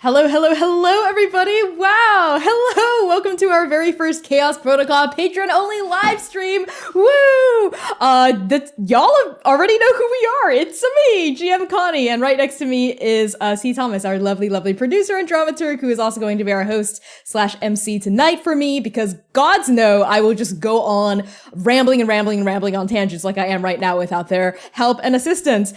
Hello, hello, hello, everybody. Wow. Hello. Welcome to our very first Chaos Protocol Patron-Only live stream. Woo. Y'all already know who we are. It's me, GM Connie. And right next to me is C. Thomas, our lovely, lovely producer and dramaturg, who is also going to be our host / MC tonight for me, because gods know I will just go on rambling on tangents like I am right now without their help and assistance.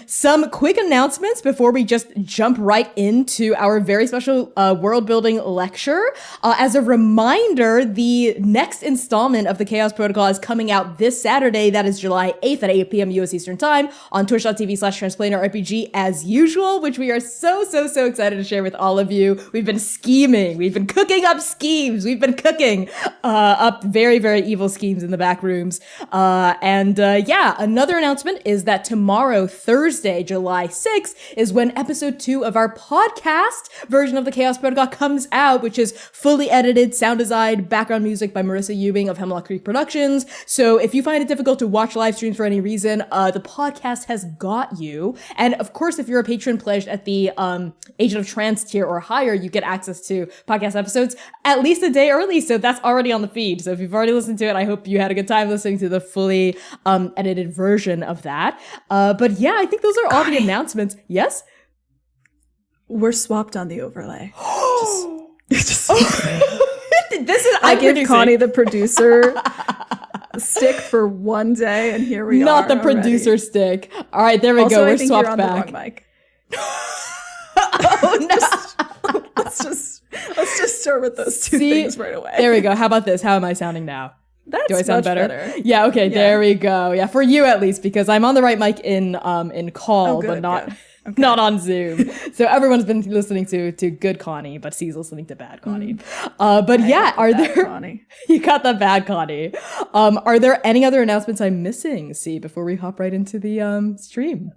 Some quick announcements before we just jump right into our very special world building lecture. As a reminder, the next installment of the Chaos Protocol is coming out this Saturday. That is July 8th at 8 p.m. US Eastern Time on twitch.tv/Transplanar RPG as usual, which we are so excited to share with all of you. We've been scheming. We've been cooking up schemes. We've been cooking up very, very evil schemes in the back rooms. Another announcement is that tomorrow, Thursday, July 6th, is when episode 2 of our podcast version of the Chaos Protocol comes out, which is fully edited, sound design, background music by Marissa Ewing of Hemlock Creek Productions. So if you find it difficult to watch live streams for any reason, the podcast has got you. And of course, if you're a patron pledged at the Agent of Trance tier or higher, you get access to podcast episodes at least a day early. So that's already on the feed. So if you've already listened to it, I hope you had a good time listening to the fully edited version of that. But yeah, I think those are all the announcements. Yes? We're swapped on the overlay. This is I give Connie the producer stick for one day, and here we are. Not the producer stick. All right, there we go. We're swapped you're on back. The wrong mic. Oh no! let's just start with those two things right away. There we go. How about this? How am I sounding now? Do I sound better? Yeah. Okay. Yeah. There we go. Yeah, for you at least, because I'm on the right mic in call, but not. Okay. Not on Zoom. So everyone's been listening to good Connie, but C's listening to bad Connie. Connie. You got the bad Connie. Are there any other announcements I'm missing, C, before we hop right into the stream?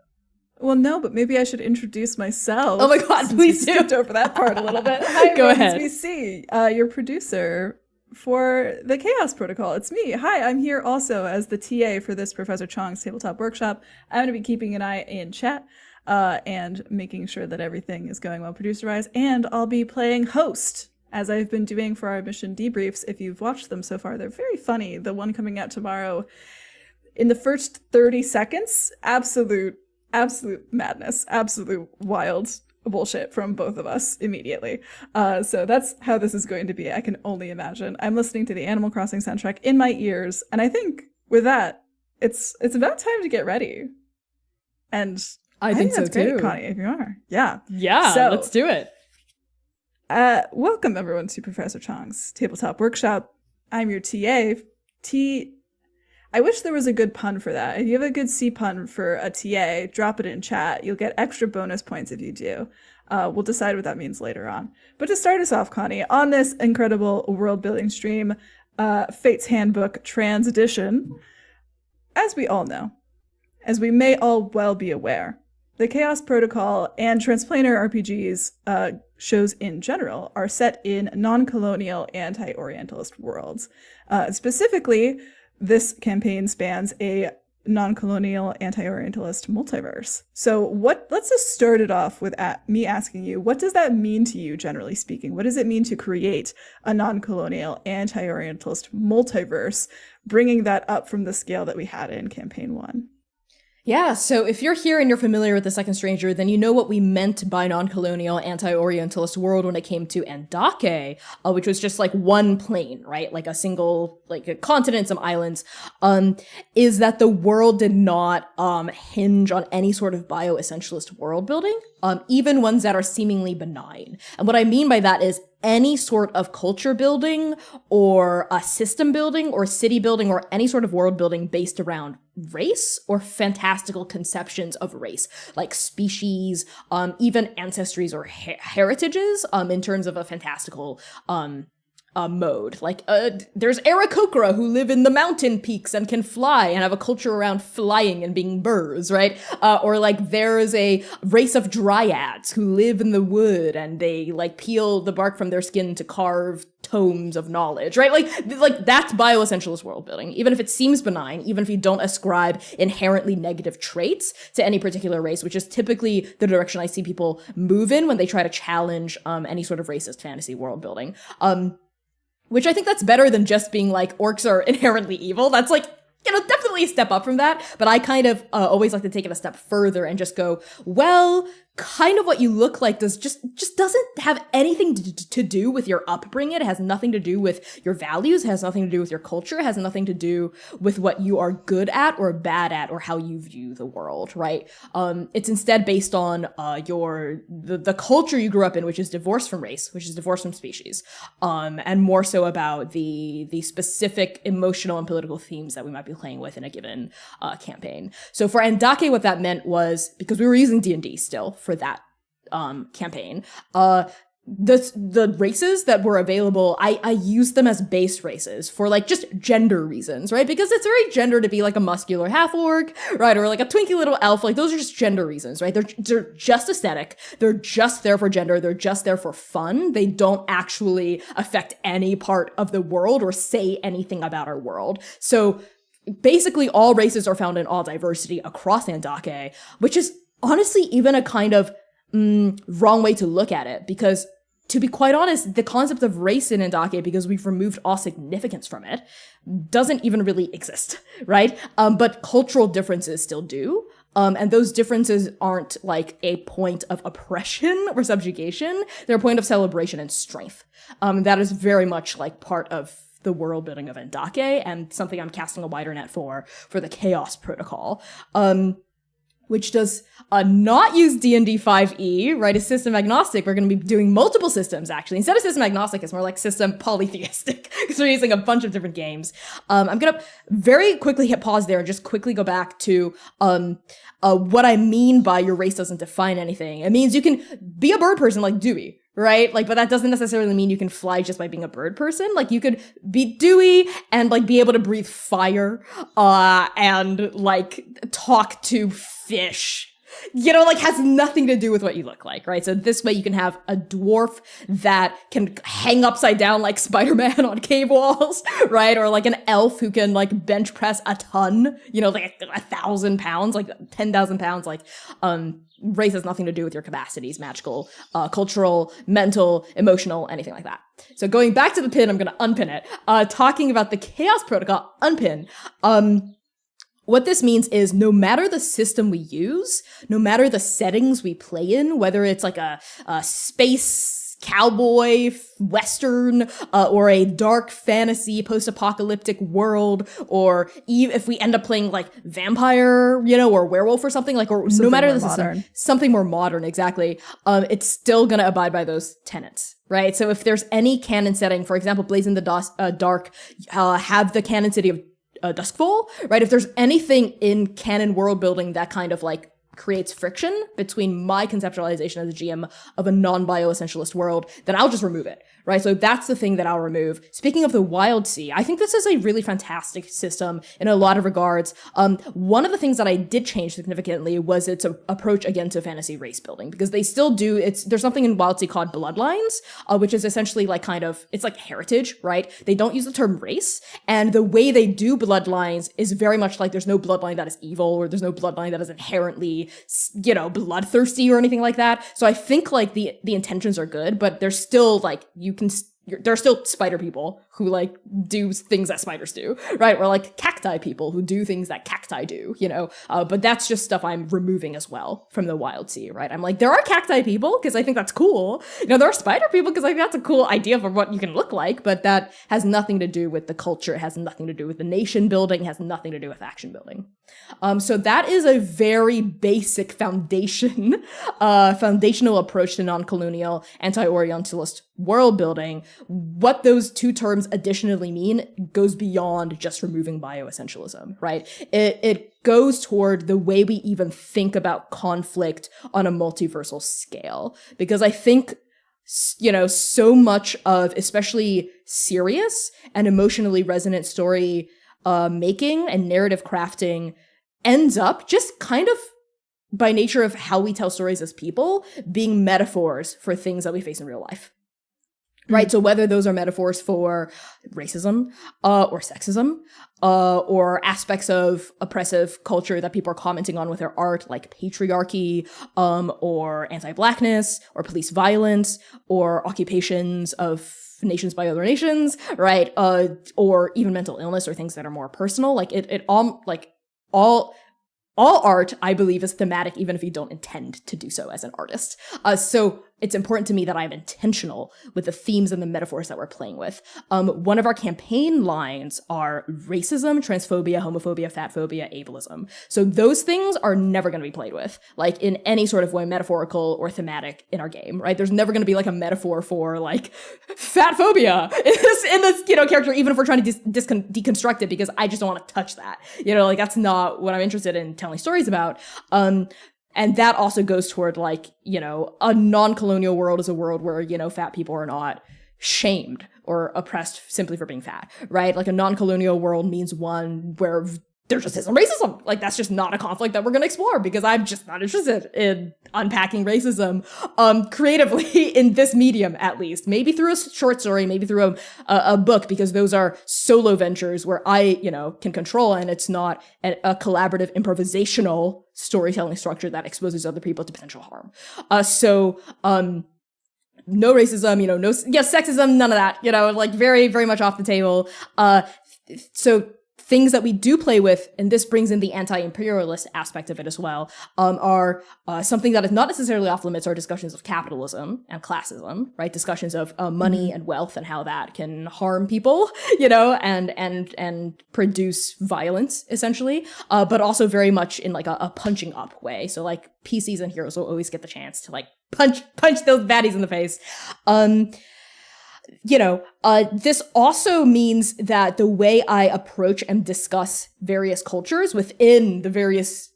Well, no, but maybe I should introduce myself. Oh my God, please do. Skipped over that part a little bit. Hi, go ahead. It's me, C, your producer for the Chaos Protocol. It's me. Hi, I'm here also as the TA for this Professor Chong's tabletop workshop. I'm going to be keeping an eye in chat. And making sure that everything is going well producer-wise. And I'll be playing host, as I've been doing for our mission debriefs. If you've watched them so far, they're very funny. The one coming out tomorrow, in the first 30 seconds, absolute madness, absolute wild bullshit from both of us immediately. So that's how this is going to be. I can only imagine. I'm listening to the Animal Crossing soundtrack in my ears, and I think with that, it's about time to get ready. And I think that's so great, too. Connie, if you are. Yeah. Yeah, so, let's do it. Welcome, everyone, to Professor Chong's Tabletop Workshop. I'm your TA. I wish there was a good pun for that. If you have a good C pun for a TA, drop it in chat. You'll get extra bonus points if you do. We'll decide what that means later on. But to start us off, Connie, on this incredible world-building stream, Fate's Handbook Trans Edition, as we all know, as we may all well be aware, the Chaos Protocol and Transplanar RPGs shows in general are set in non-colonial anti-Orientalist worlds. Specifically, this campaign spans a non-colonial anti-Orientalist multiverse. So let's just start it off with me asking you, what does that mean to you, generally speaking? What does it mean to create a non-colonial anti-Orientalist multiverse, bringing that up from the scale that we had in Campaign 1? Yeah, so if you're here and you're familiar with The Second Stranger, then you know what we meant by non-colonial anti-Orientalist world when it came to Endake, which was just like one plane, right? Like a single, like a continent, some islands, is that the world did not hinge on any sort of bioessentialist world building, even ones that are seemingly benign. And what I mean by that is any sort of culture building or system building or city building or any sort of world building based around race or fantastical conceptions of race, like species, even ancestries or heritages, in terms of a fantastical mode. Like, there's Aarakocra who live in the mountain peaks and can fly and have a culture around flying and being birds, right? Or like there's a race of dryads who live in the wood and they like peel the bark from their skin to carve tomes of knowledge, right? Like that's bioessentialist world building. Even if it seems benign, even if you don't ascribe inherently negative traits to any particular race, which is typically the direction I see people move in when they try to challenge any sort of racist fantasy world building. Which I think that's better than just being like, orcs are inherently evil. That's like, definitely a step up from that. But I kind of always like to take it a step further and just go, well, kind of what you look like just doesn't have anything to do with your upbringing. It has nothing to do with your values. It has nothing to do with your culture. It has nothing to do with what you are good at or bad at or how you view the world, right? It's instead based on the culture you grew up in, which is divorced from race, which is divorced from species, and more so about the specific emotional and political themes that we might be playing with in a given campaign. So for Andake, what that meant was, because we were using D&D still for that campaign, the races that were available, I used them as base races for like just gender reasons, right? Because it's very gender to be like a muscular half orc, right? Or like a twinky little elf. Like those are just gender reasons, right? They're just aesthetic. They're just there for gender. They're just there for fun. They don't actually affect any part of the world or say anything about our world. So basically all races are found in all diversity across Andake, which is honestly even a kind of wrong way to look at it, because to be quite honest, the concept of race in Andake, because we've removed all significance from it, doesn't even really exist, right? But cultural differences still do. And those differences aren't like a point of oppression or subjugation. They're a point of celebration and strength. That is very much like part of the world building of Andake, and something I'm casting a wider net for the Chaos Protocol. Which does not use D&D 5e, right? It's system agnostic. We're going to be doing multiple systems, actually. Instead of system agnostic, it's more like system polytheistic, because we're using a bunch of different games. I'm going to very quickly hit pause there and just quickly go back to what I mean by your race doesn't define anything. It means you can be a bird person like Dewey, right? Like, but that doesn't necessarily mean you can fly just by being a bird person. Like, you could be Dewey and like be able to breathe fire, and like talk to fish. Like has nothing to do with what you look like, right? So this way you can have a dwarf that can hang upside down like Spider-Man on cave walls, right? Or like an elf who can like bench press a ton, like 1,000 pounds, like 10,000 pounds, like, race has nothing to do with your capacities, magical, cultural, mental, emotional, anything like that. So going back to the pin, I'm going to unpin it. Talking about the Chaos Protocol, unpin. What this means is no matter the system we use, no matter the settings we play in, whether it's like a space cowboy western, or a dark fantasy post-apocalyptic world, or if we end up playing like vampire, or werewolf or something, like, or something no matter the system, something more modern, exactly, it's still gonna abide by those tenets, right? So if there's any canon setting, for example, Blaze in the Dark, have the canon city of Duskfall, right? If there's anything in canon world building that kind of like creates friction between my conceptualization as a GM of a non-bioessentialist world, then I'll just remove it, right? So that's the thing that I'll remove. Speaking of the Wild Sea, I think this is a really fantastic system in a lot of regards. One of the things that I did change significantly was its approach again to fantasy race building, because they still do, there's something in Wild Sea called bloodlines, which is essentially like it's like heritage, right? They don't use the term race, and the way they do bloodlines is very much like there's no bloodline that is evil, or there's no bloodline that is inherently bloodthirsty or anything like that. So I think like the intentions are good, but there's still like there are still spider people who like do things that spiders do, right? Or like cacti people who do things that cacti do, but that's just stuff I'm removing as well from the Wild Sea, right? I'm like, there are cacti people because I think that's cool. There are spider people because I think that's a cool idea for what you can look like, but that has nothing to do with the culture. It has nothing to do with the nation building. It has nothing to do with action building. So that is a very basic foundational approach to non-colonial, anti-Orientalist world building. What those two terms additionally mean goes beyond just removing bioessentialism, right? It goes toward the way we even think about conflict on a multiversal scale. Because I think so much of especially serious and emotionally resonant story making and narrative crafting ends up just kind of by nature of how we tell stories as people being metaphors for things that we face in real life. Right. So whether those are metaphors for racism, or sexism, or aspects of oppressive culture that people are commenting on with their art, like patriarchy, or anti-blackness, or police violence, or occupations of nations by other nations, right? Or even mental illness or things that are more personal. Like all art, I believe, is thematic, even if you don't intend to do so as an artist. So it's important to me that I'm intentional with the themes and the metaphors that we're playing with. One of our campaign lines are racism, transphobia, homophobia, fatphobia, ableism. So those things are never going to be played with, like in any sort of way, metaphorical or thematic in our game, right? There's never going to be like a metaphor for like fatphobia in this character, even if we're trying to deconstruct it, because I just don't want to touch that. Like that's not what I'm interested in telling stories about. And that also goes toward like, a non-colonial world is a world where, fat people are not shamed or oppressed simply for being fat, right? Like a non-colonial world means one where there just isn't racism. Like that's just not a conflict that we're going to explore, because I'm just not interested in unpacking racism creatively in this medium, at least. Maybe through a short story, maybe through a book, because those are solo ventures where I, can control, and it's not a collaborative improvisational storytelling structure that exposes other people to potential harm. No racism, sexism, none of that, like very, very much off the table. So things that we do play with, and this brings in the anti-imperialist aspect of it as well, are something that is not necessarily off limits are discussions of capitalism and classism, right? Discussions of money and wealth and how that can harm people, and produce violence, essentially, but also very much in like a punching up way. So like PCs and heroes will always get the chance to like punch those baddies in the face. This also means that the way I approach and discuss various cultures within the various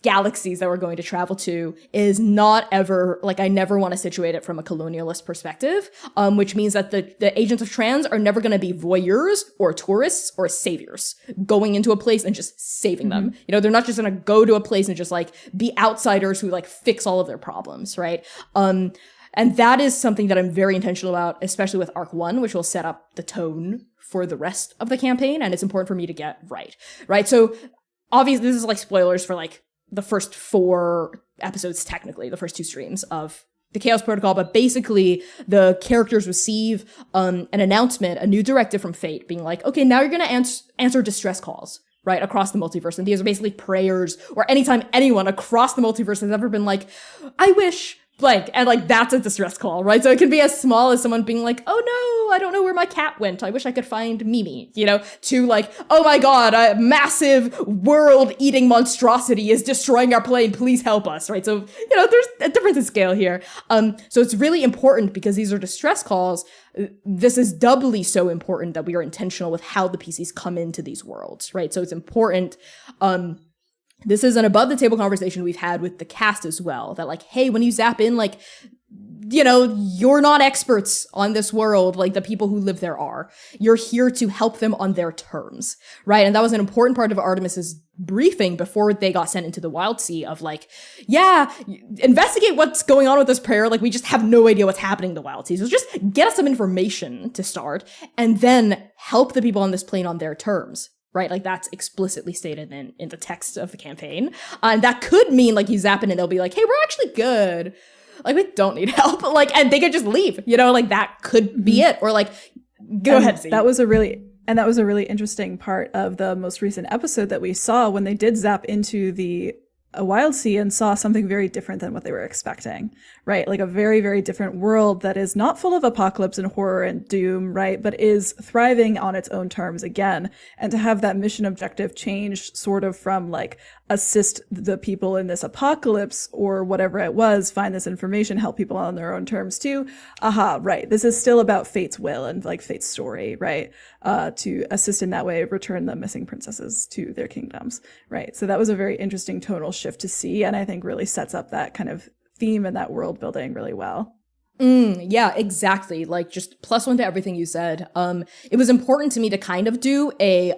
galaxies that we're going to travel to is not ever, like, I never want to situate it from a colonialist perspective, which means that the agents of trans are never going to be voyeurs or tourists or saviors going into a place and just saving them. They're not just going to go to a place and just like be outsiders who like fix all of their problems, right? And that is something that I'm very intentional about, especially with Arc 1, which will set up the tone for the rest of the campaign, and it's important for me to get right? So, obviously, this is like spoilers for like the first 4 episodes, technically, the first 2 streams of the Chaos Protocol, but basically, the characters receive an announcement, a new directive from Fate, being like, okay, now you're gonna answer distress calls, right, across the multiverse. And these are basically prayers, or anytime anyone across the multiverse has ever been like, I wish blank, and like that's a distress call, right? So it can be as small as someone being like, oh no, I don't know where my cat went, I wish I could find Mimi, to like, oh my god, a massive world-eating monstrosity is destroying our plane, please help us, right? So, there's a difference in scale here. So it's really important, because these are distress calls. This is doubly so important that we are intentional with how the PCs come into these worlds, right? So it's important, this is an above the table conversation we've had with the cast as well, that like, hey, when you zap in, like, you're not experts on this world, like the people who live there are. You're here to help them on their terms, right? And that was an important part of Artemis's briefing before they got sent into the Wild Sea of like, yeah, investigate what's going on with this prayer. Like, we just have no idea what's happening in the Wild Sea. So just get us some information to start, and then help the people on this plane on their terms. Right? Like that's explicitly stated in the text of the campaign. And that could mean like you zap in and they'll be like, hey, we're actually good. Like we don't need help. Like, and they could just leave, like that could be it. Or like, go ahead. See. That was a really interesting part of the most recent episode that we saw, when they did zap into a Wild Sea and saw something very different than what they were expecting, right? Like a very, very different world that is not full of apocalypse and horror and doom, right? But is thriving on its own terms again. And to have that mission objective change sort of from like assist the people in this apocalypse or whatever it was, find this information, help people on their own terms too. Right. This is still about Fate's will and like Fate's story, right? To assist in that way, return the missing princesses to their kingdoms, right? So that was a very interesting tonal shift to see, and I think really sets up that kind of theme and that world building really well. Yeah, exactly. Like just +1 to everything you said. It was important to me to kind of do a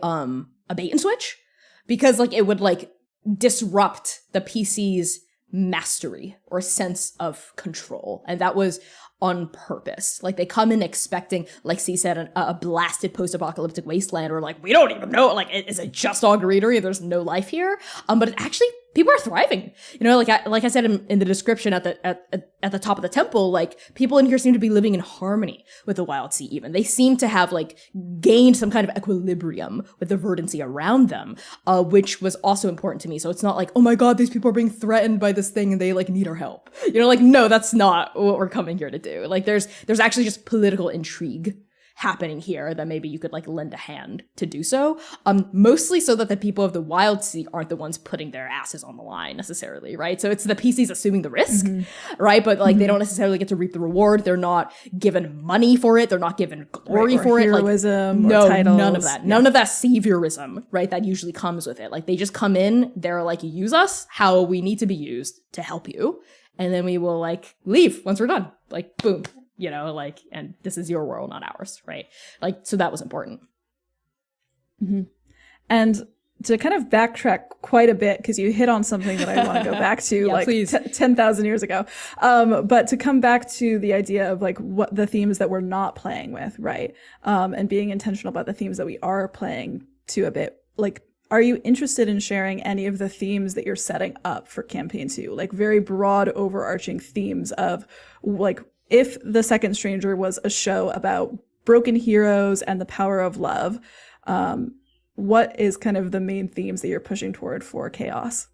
bait and switch because like it would like disrupt the PC's mastery or sense of control. And that was on purpose. Like they come in expecting, like C said, a blasted post-apocalyptic wasteland, or like we don't even know, like is it just all greenery? There's no life here. But actually, people are thriving. You know, like I said in the description at the top of the temple, like people in here seem to be living in harmony with the wild sea. Even they seem to have like gained some kind of equilibrium with the verdancy around them, which was also important to me. So it's not like, oh my god, these people are being threatened by this thing and they like need our help. You know, like no, that's not what we're coming here to do. Like there's actually just political intrigue happening here that maybe you could like lend a hand to do so. Mostly so that the people of the wild sea aren't the ones putting their asses on the line necessarily, right? So it's the PCs assuming the risk, right? But like they don't necessarily get to reap the reward. They're not given money for it. They're not given glory for it. Like heroism, no, or titles. none of that. Yeah. None of that saviorism, right? That usually comes with it. Like they just come in, they're like, use us how we need to be used to help you. And then we will like leave once we're done. Like boom. You know, like, and this is your world, not ours, right? Like, so that was important. And to kind of backtrack quite a bit, because you hit on something that I want to go back to, yeah, like 10,000 years ago. But to come back to the idea of like what the themes that we're not playing with, right? And being intentional about the themes that we are playing to a bit, like, are you interested in sharing any of the themes that you're setting up for campaign 2? Like very broad overarching themes of like, if The Second Stranger was a show about broken heroes and the power of love, what is kind of the main themes that you're pushing toward for Chaos?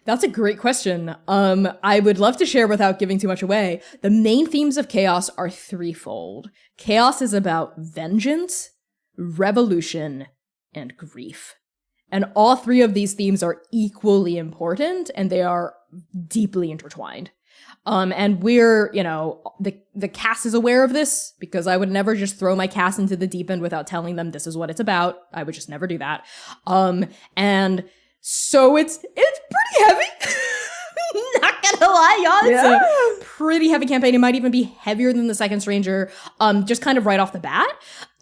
That's a great question. I would love to share without giving too much away. The main themes of Chaos are threefold. Chaos is about vengeance, revolution, and grief. And all three of these themes are equally important, and they are deeply intertwined. And we're, you know, the cast is aware of this because I would never just throw my cast into the deep end without telling them this is what it's about. I would just never do that. And so it's pretty heavy. Not gonna lie, y'all. It's a pretty heavy campaign. It might even be heavier than The Second Stranger, just kind of right off the bat.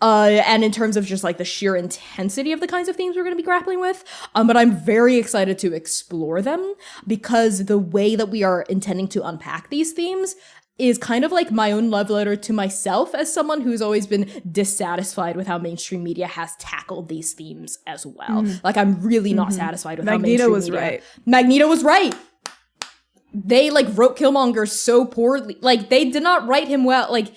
And in terms of just like the sheer intensity of the kinds of themes we're going to be grappling with. But I'm very excited to explore them because the way that we are intending to unpack these themes is kind of like my own love letter to myself as someone who's always been dissatisfied with how mainstream media has tackled these themes as well. Like I'm really not satisfied with how mainstream media. Magneto was right. They like wrote Killmonger so poorly. Like they did not write him well. Like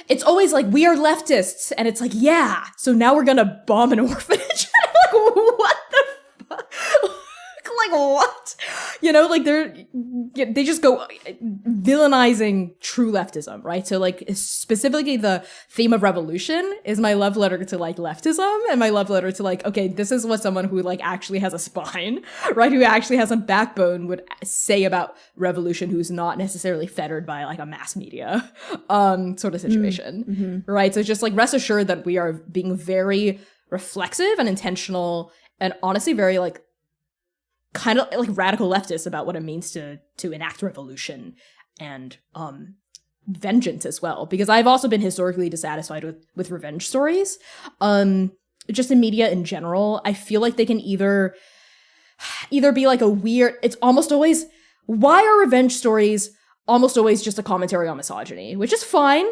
it's always like, we are leftists. And it's like, yeah, so now we're gonna bomb an orphanage. Like, what the fuck? Like, what? You know, like they just go villainizing true leftism, right? So like specifically the theme of revolution is my love letter to like leftism and my love letter to like, okay, this is what someone who like actually has a spine, right? Who actually has a backbone would say about revolution, who's not necessarily fettered by like a mass media sort of situation, right? So just like rest assured that we are being very reflexive and intentional and honestly very like kind of like radical leftists about what it means to enact revolution and vengeance as well, because I've also been historically dissatisfied with revenge stories, just in media in general. I feel like they can either be like a weird, it's almost always, why are revenge stories almost always just a commentary on misogyny, which is fine,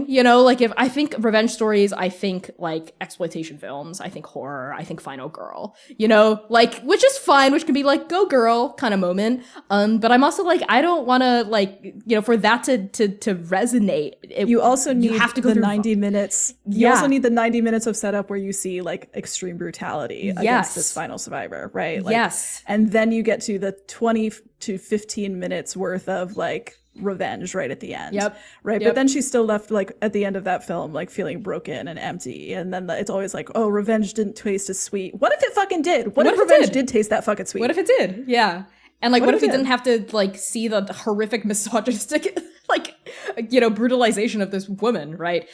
you know, like if I think revenge stories, I think like exploitation films, I think horror, I think Final Girl, you know, like, which is fine, which can be like, go girl kind of moment. But I'm also like, I don't want to like, you know, for that to resonate. You also need you have to go the 90 minutes. You also need the 90 minutes of setup where you see like extreme brutality against this final survivor, right? Like, yes. And then you get to the 20 to 15 minutes worth of like revenge right at the end. Right. But then she's still left like at the end of that film like feeling broken and empty, and then it's always like, oh, revenge didn't taste as sweet. What if it fucking did? What if revenge did taste that fucking sweet? What if it did? Yeah. And like what if we didn't have to like see the horrific misogynistic like, you know, brutalization of this woman, right?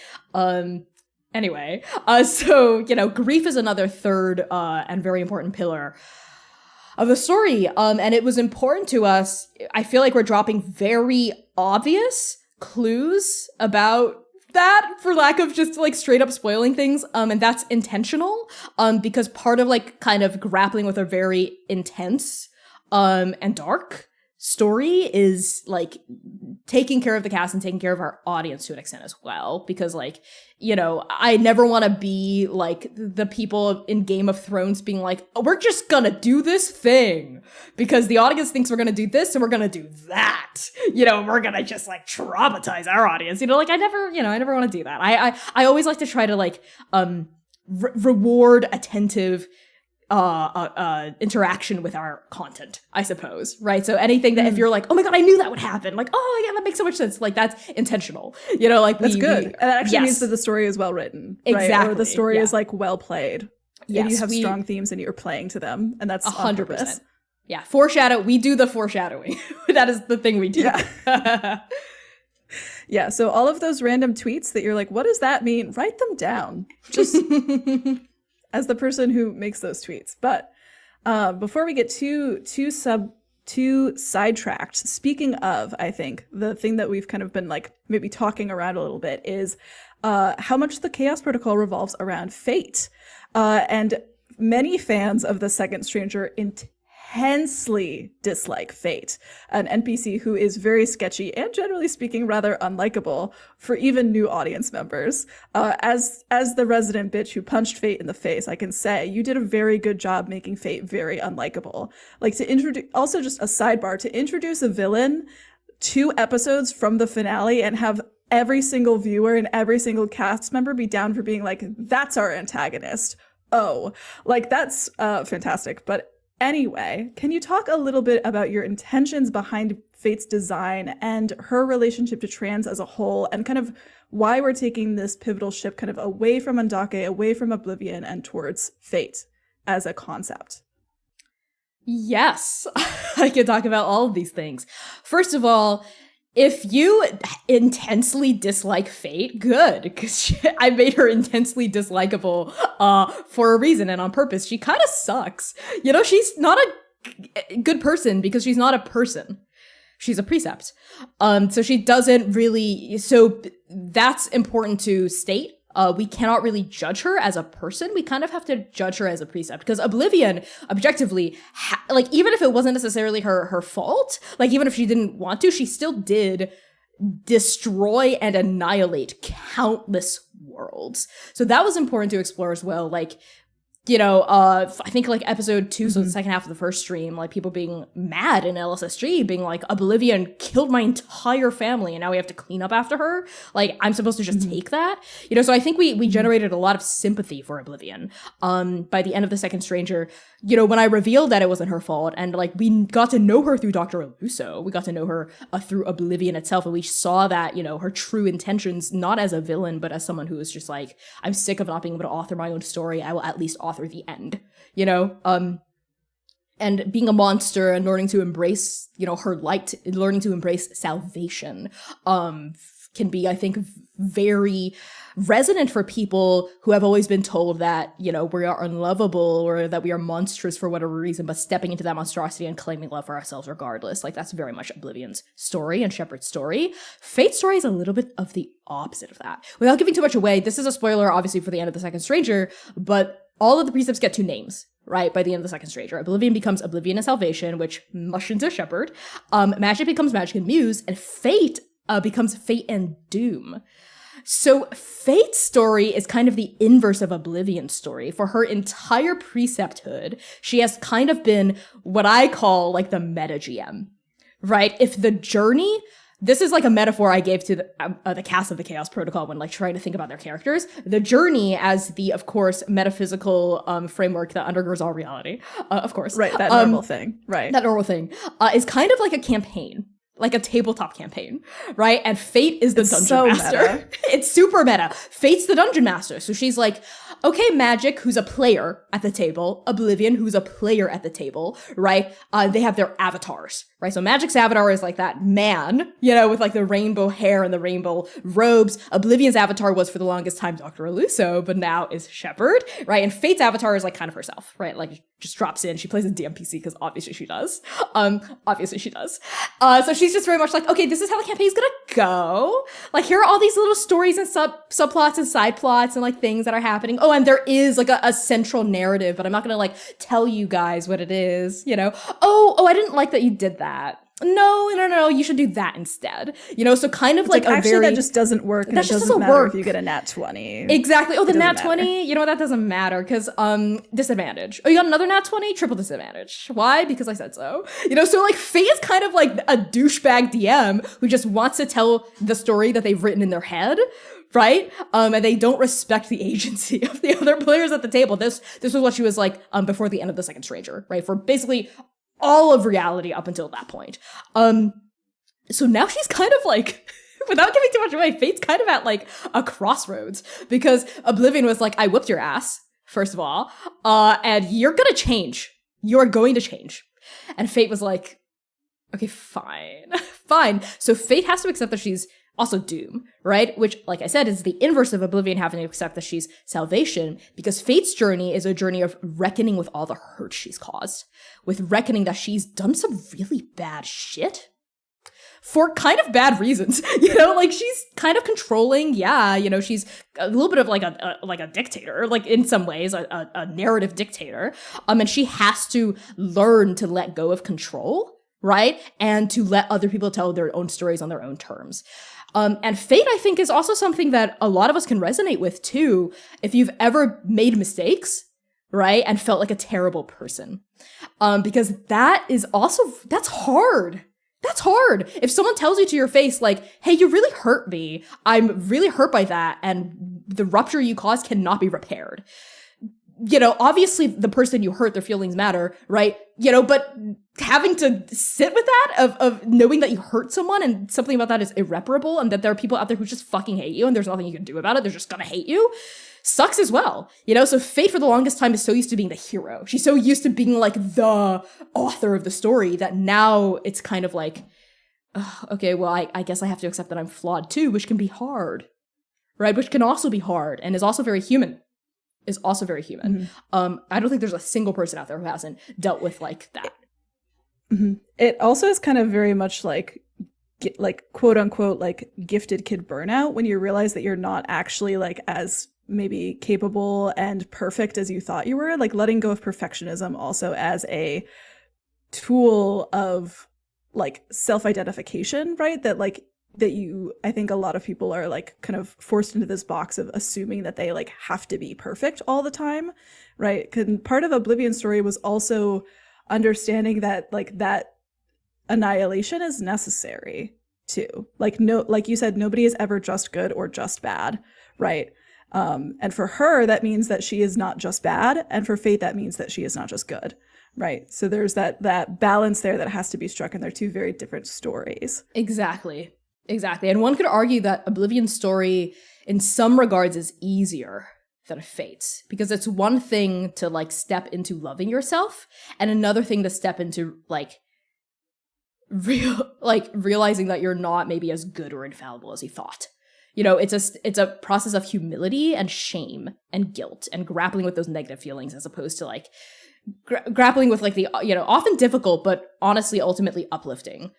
Anyway, so, you know, grief is another third and very important pillar of the story. And it was important to us. I feel like we're dropping very obvious clues about that, for lack of just like straight up spoiling things. And that's intentional. Because part of like kind of grappling with a very intense and dark story is like taking care of the cast and taking care of our audience to an extent as well, because like, you know, I never want to be like the people in Game of Thrones being like, oh, we're just gonna do this thing because the audience thinks we're gonna do this and we're gonna do that, you know, we're gonna just like traumatize our audience, you know, like I never want to do that. I always like to try to like reward attentive interaction with our content, I suppose, right? So anything that if you're like, oh my god, I knew that would happen, like, oh yeah, that makes so much sense, like that's intentional, you know, like that's good. And that actually means that the story is well written, right? Exactly. Or the story is like well played. Yes, and you have strong themes and you're playing to them, and that's 100%. Yeah, we do the foreshadowing. That is the thing we do. Yeah. Yeah, so all of those random tweets that you're like, what does that mean? Write them down. Just as the person who makes those tweets. But before we get too sidetracked, speaking of, I think the thing that we've kind of been like maybe talking around a little bit is how much the Chaos Protocol revolves around fate. And many fans of the Second Stranger intensely dislike Fate, an NPC who is very sketchy and generally speaking rather unlikable for even new audience members. As the resident bitch who punched Fate in the face, I can say you did a very good job making Fate very unlikable. Like to introduce, also just a sidebar, to introduce a villain 2 episodes from the finale and have every single viewer and every single cast member be down for being like, that's our antagonist. Oh, like that's fantastic. But anyway, can you talk a little bit about your intentions behind Fate's design and her relationship to trans as a whole, and kind of why we're taking this pivotal shift kind of away from Undake, away from Oblivion, and towards Fate as a concept? Yes, I can talk about all of these things. First of all, if you intensely dislike Fate, good, because I made her intensely dislikable for a reason and on purpose. She kind of sucks. You know, she's not a good person because she's not a person. She's a precept. So she doesn't really, so that's important to state. We cannot really judge her as a person. We kind of have to judge her as a precept, because Oblivion, objectively, like even if it wasn't necessarily her fault, like even if she didn't want to, she still did destroy and annihilate countless worlds. So that was important to explore as well. Like, you know, I think like episode 2, so the second half of the first stream, like people being mad in LSSG, being like, Oblivion killed my entire family and now we have to clean up after her. Like, I'm supposed to just take that? You know, so I think we generated a lot of sympathy for Oblivion by the end of the Second Stranger. You know, when I revealed that it wasn't her fault, and like we got to know her through Dr. Eluso, we got to know her through Oblivion itself, and we saw that, you know, her true intentions, not as a villain, but as someone who is just like, I'm sick of not being able to author my own story. I will at least author the end, you know? And being a monster and learning to embrace, you know, her light, learning to embrace salvation, can be, I think, very resonant for people who have always been told that, you know, we are unlovable or that we are monstrous for whatever reason, but stepping into that monstrosity and claiming love for ourselves regardless. Like, that's very much Oblivion's story and Shepard's story. Fate's story is a little bit of the opposite of that. Without giving too much away, this is a spoiler, obviously, for the end of the Second Stranger, but all of the precepts get 2 names, right? By the end of the Second Stranger. Oblivion becomes Oblivion and Salvation, which mush into Shepard. Magic becomes Magic and Muse, and Fate becomes Fate and Doom. So Fate's story is kind of the inverse of Oblivion's story. For her entire precepthood, she has kind of been what I call like the meta GM, right? If the journey, this is like a metaphor I gave to the cast of the Chaos Protocol when like trying to think about their characters. The journey as the, of course, metaphysical framework that undergirds all reality, of course. Right, that normal thing. Right. That normal thing is kind of like a campaign. like a tabletop campaign, right? And Fate is the dungeon so master. meta. It's super meta. Fate's the dungeon master. So she's like, okay, Magic, who's a player at the table, Oblivion, who's a player at the table, right? They have their avatars, right? So Magic's avatar is like that man, you know, with like the rainbow hair and the rainbow robes. Oblivion's avatar was for the longest time Dr. Aluso, but now is Shepard, right? And Fate's avatar is like kind of herself, right? Like just drops in. She plays a DMPC because obviously she does. Obviously she does. So she's just very much like, okay, this is how the campaign's gonna go. Like, here are all these little stories and subplots and side plots and like things that are happening. Oh, and there is like a central narrative, but I'm not gonna like tell you guys what it is, you know? Oh, I didn't like that you did that. No, you should do that instead. You know, so kind of It's like a actually very... that just doesn't work, and that it just doesn't doesn't matter work. if you get a nat 20. Exactly. Oh, the It nat doesn't 20, you know what, that doesn't matter, because disadvantage. Oh, you got another nat 20? Triple disadvantage. Why? Because I said so. You know, so like Faye is kind of like a douchebag DM who just wants to tell the story that they've written in their head, right? And they don't respect the agency of the other players at the table. This was what she was like before the end of the Second Stranger, right? For basically all of reality up until that point. So now she's kind of like, without giving too much away, Fate's kind of at like a crossroads, because Oblivion was like, I whipped your ass, first of all, and you're gonna change. You're going to change. And Fate was like, okay, fine. Fine. So Fate has to accept that she's also Doom, right? Which, like I said, is the inverse of Oblivion having to accept that she's Salvation, because Fate's journey is a journey of reckoning with all the hurt she's caused, with reckoning that she's done some really bad shit. For kind of bad reasons, you know, like she's kind of controlling. Yeah, you know, she's a little bit of like a dictator, like in some ways, a narrative dictator. And she has to learn to let go of control, right, and to let other people tell their own stories on their own terms. And Fate, I think, is also something that a lot of us can resonate with too. If you've ever made mistakes, right, and felt like a terrible person, because that's hard. That's hard. If someone tells you to your face, like, hey, you really hurt me. I'm really hurt by that. And the rupture you caused cannot be repaired. You know, obviously the person you hurt, their feelings matter, right? You know, but having to sit with that of knowing that you hurt someone and something about that is irreparable and that there are people out there who just fucking hate you and there's nothing you can do about it. They're just gonna hate you. Sucks as well. You know, so Fate for the longest time is so used to being the hero. She's so used to being like the author of the story that now it's kind of like, okay, well, I guess I have to accept that I'm flawed too, which can be hard, right? Which can also be hard and is also very human. Mm-hmm. I don't think there's a single person out there who hasn't dealt with like that. Mm-hmm. It also is kind of very much like quote unquote, like gifted kid burnout, when you realize that you're not actually like as maybe capable and perfect as you thought you were, like letting go of perfectionism also as a tool of like self-identification, right? I think a lot of people are like kind of forced into this box of assuming that they like have to be perfect all the time, right? Because part of Oblivion's story was also understanding that like that annihilation is necessary too. Like you said, nobody is ever just good or just bad, right? And for her, that means that she is not just bad. And for Fate, that means that she is not just good. Right. So there's that balance there that has to be struck, and they're two very different stories. Exactly. And one could argue that Oblivion's story in some regards is easier than Fate's, because it's one thing to like step into loving yourself and another thing to step into like realizing that you're not maybe as good or infallible as you thought. You know, it's a process of humility and shame and guilt and grappling with those negative feelings, as opposed to like grappling with like the, you know, often difficult but honestly ultimately uplifting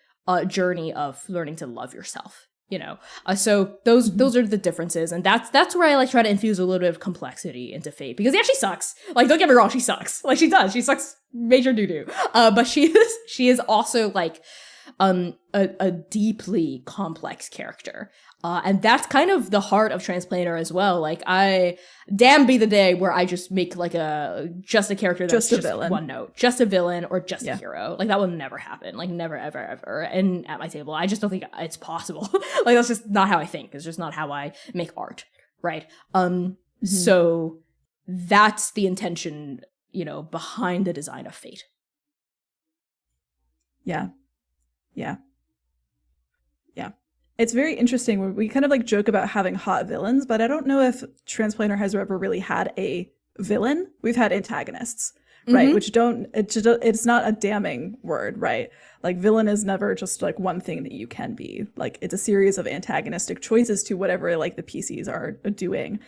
journey of learning to love yourself. You know, so those are the differences, and that's where I like try to infuse a little bit of complexity into Fate, because yeah, she sucks. Like, don't get me wrong, she sucks. Like, she does. She sucks major doo-doo. But she is also like a deeply complex character. And that's kind of the heart of Transplanar as well. Like, damn be the day where I just make like just a character that's just a villain. One note, just a villain or just a hero. Like, that will never happen. Like, never, ever, ever. And at my table, I just don't think it's possible. Like, that's just not how I think. It's just not how I make art, right? So that's the intention, you know, behind the design of Fate. Yeah. it's very interesting when we kind of like joke about having hot villains, but I don't know if Transplanar has ever really had a villain. We've had antagonists, right? Which it's not a damning word, right? Like villain is never just like one thing that you can be. Like it's a series of antagonistic choices to whatever like the PCs are doing,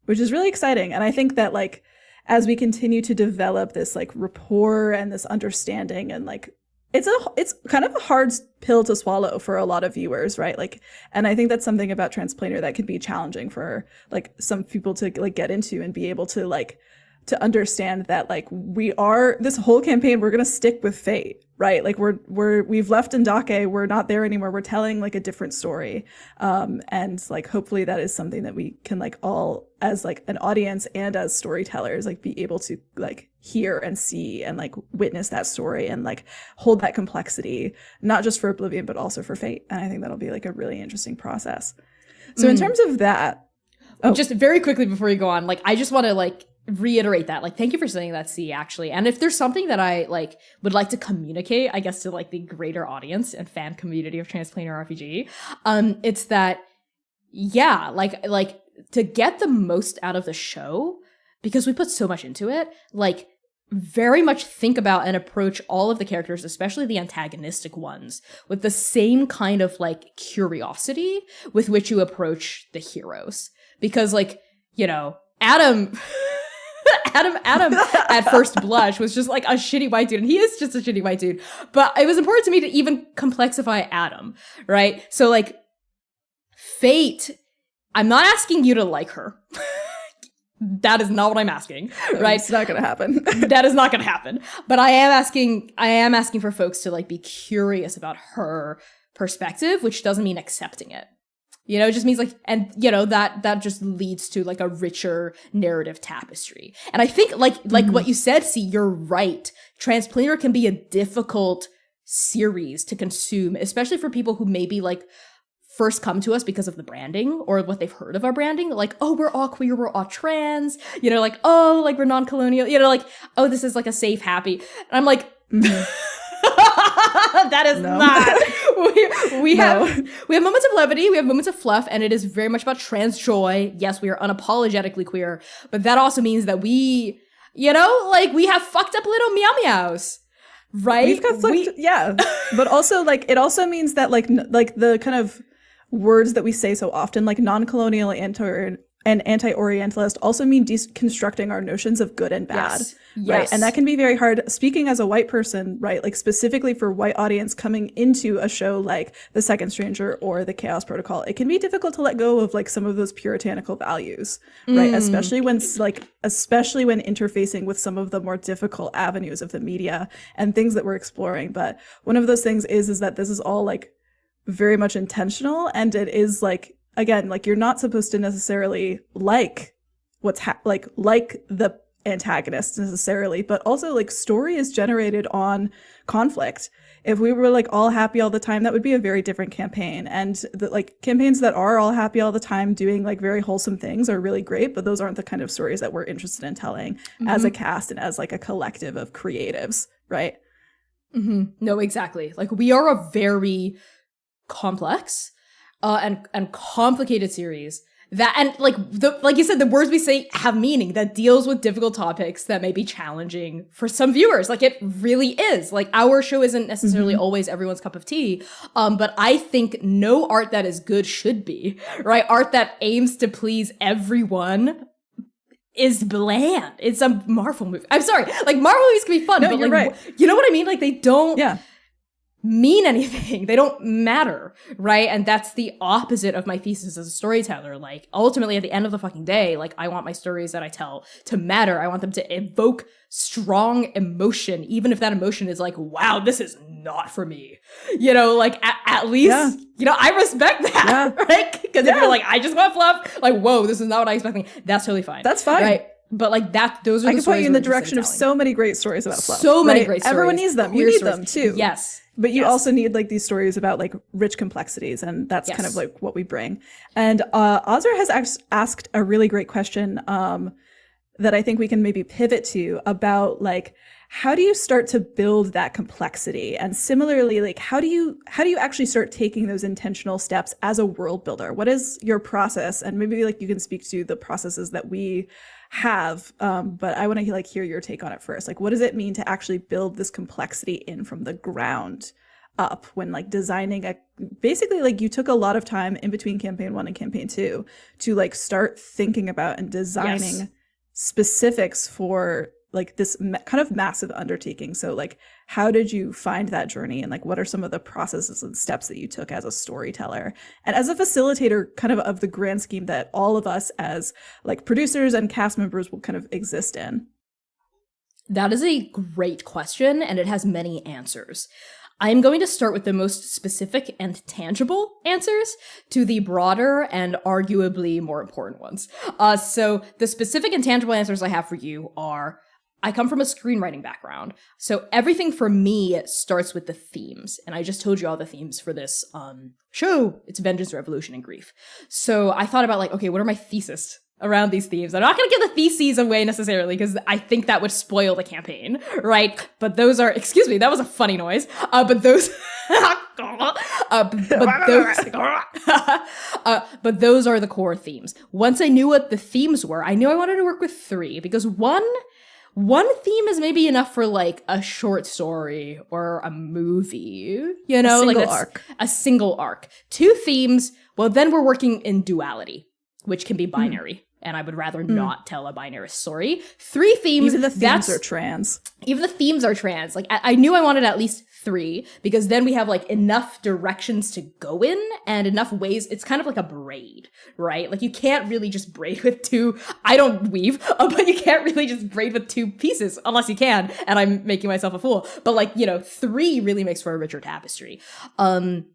which is really exciting. And I think that like as we continue to develop this like rapport and this understanding, and like it's kind of a hard pill to swallow for a lot of viewers, right? Like, and I think that's something about Transplanar that can be challenging for like some people to like get into and be able to like to understand that like this whole campaign we're gonna stick with fate, right? Like we've left Ndake, we're not there anymore, we're telling like a different story, and like hopefully that is something that we can like all as like an audience and as storytellers like be able to like hear and see and like witness that story and like hold that complexity, not just for Oblivion but also for fate. And I think that'll be like a really interesting process. So in terms of that, just very quickly before you go on, like I just want to like reiterate that, like, thank you for saying that, C, actually. And if there's something that I like would like to communicate, I guess, to like the greater audience and fan community of Transplanar RPG, it's that, yeah, like to get the most out of the show, because we put so much into it, like very much think about and approach all of the characters, especially the antagonistic ones, with the same kind of like curiosity with which you approach the heroes. Because like, you know, Adam at first blush was just like a shitty white dude, and he is just a shitty white dude. But it was important to me to even complexify Adam, right? So like Fate, I'm not asking you to like her. That is not what I'm asking, right? It's not gonna happen. That is not gonna happen. But I am asking for folks to like be curious about her perspective, which doesn't mean accepting it. You know, it just means like, and you know, that just leads to like a richer narrative tapestry. And I think like what you said, see, you're right. Transplanar can be a difficult series to consume, especially for people who maybe like first come to us because of the branding or what they've heard of our branding. Like, oh, we're all queer, we're all trans, you know, like, oh, like we're non-colonial, you know, like, oh, this is like a safe, happy. And I'm like, that is not. We have moments of levity, we have moments of fluff, and it is very much about trans joy. Yes, we are unapologetically queer, but that also means that we, you know, like we have fucked up little meow meows, right? We've got yeah, but also like it also means that like the kind of words that we say so often, like non-colonial and anti-Orientalist, also mean deconstructing our notions of good and bad, right? And that can be very hard. Speaking as a white person, right, like specifically for white audience coming into a show like The Second Stranger or The Chaos Protocol, it can be difficult to let go of like some of those puritanical values, right? Especially when interfacing with some of the more difficult avenues of the media and things that we're exploring. But one of those things is that this is all like very much intentional, and it is like, again, like you're not supposed to necessarily like what's like the antagonist necessarily, but also like story is generated on conflict. If we were like all happy all the time, that would be a very different campaign. And the like campaigns that are all happy all the time doing like very wholesome things are really great, but those aren't the kind of stories that we're interested in telling as a cast and as like a collective of creatives, right? No, exactly. Like we are a very complex and complicated series that, and like you said, the words we say have meaning, that deals with difficult topics that may be challenging for some viewers. Like it really is. Like our show isn't necessarily always everyone's cup of tea, but I think no art that is good should be, right? Art that aims to please everyone is bland. It's a Marvel movie. I'm sorry, like Marvel movies can be fun, but like, right. You know what I mean? Like they don't mean anything. They don't matter, right? And that's the opposite of my thesis as a storyteller. Like ultimately at the end of the fucking day, like I want my stories that I tell to matter. I want them to evoke strong emotion, even if that emotion is like, wow, this is not for me. You know, like at least, you know, I respect that, right? Because if you're like, I just want fluff, like, whoa, this is not what I expected. That's totally fine. That's fine. Right? But like that, those are I the can stories point you in the direction of so many great stories about fluff. So many great stories. Everyone needs them. You need them too. Yes. But you also need like these stories about like rich complexities, and that's kind of like what we bring. And Ozra has asked a really great question that I think we can maybe pivot to about like how do you start to build that complexity? And similarly, like how do you actually start taking those intentional steps as a world builder? What is your process? And maybe like you can speak to the processes that we have, but I want to like hear your take on it first. Like, what does it mean to actually build this complexity in from the ground up when like designing basically like you took a lot of time in between campaign 1 and campaign 2 to like start thinking about and designing specifics for like this kind of massive undertaking. So like, how did you find that journey, and like what are some of the processes and steps that you took as a storyteller and as a facilitator kind of the grand scheme that all of us as like producers and cast members will kind of exist in? That is a great question, and it has many answers. I'm going to start with the most specific and tangible answers to the broader and arguably more important ones. So the specific and tangible answers I have for you are, I come from a screenwriting background, so everything for me starts with the themes, and I just told you all the themes for this show. It's vengeance, revolution, and grief. So I thought about like, okay, what are my theses around these themes? I'm not going to give the theses away necessarily because I think that would spoil the campaign, right? But those are, excuse me, that was a funny noise. But those, but those are the core themes. Once I knew what the themes were, I knew I wanted to work with 3 because one theme is maybe enough for like a short story or a movie, you know, like a single arc. 2 themes, well, then we're working in duality, which can be binary. And I would rather not tell a binary story. 3 themes. Even the themes are trans. Even the themes are trans. Like I knew I wanted at least 3 because then we have like enough directions to go in and enough ways. It's kind of like a braid, right? Like you can't really just braid with 2. I don't weave, but you can't really just braid with 2 pieces unless you can. And I'm making myself a fool. But like, you know, 3 really makes for a richer tapestry. You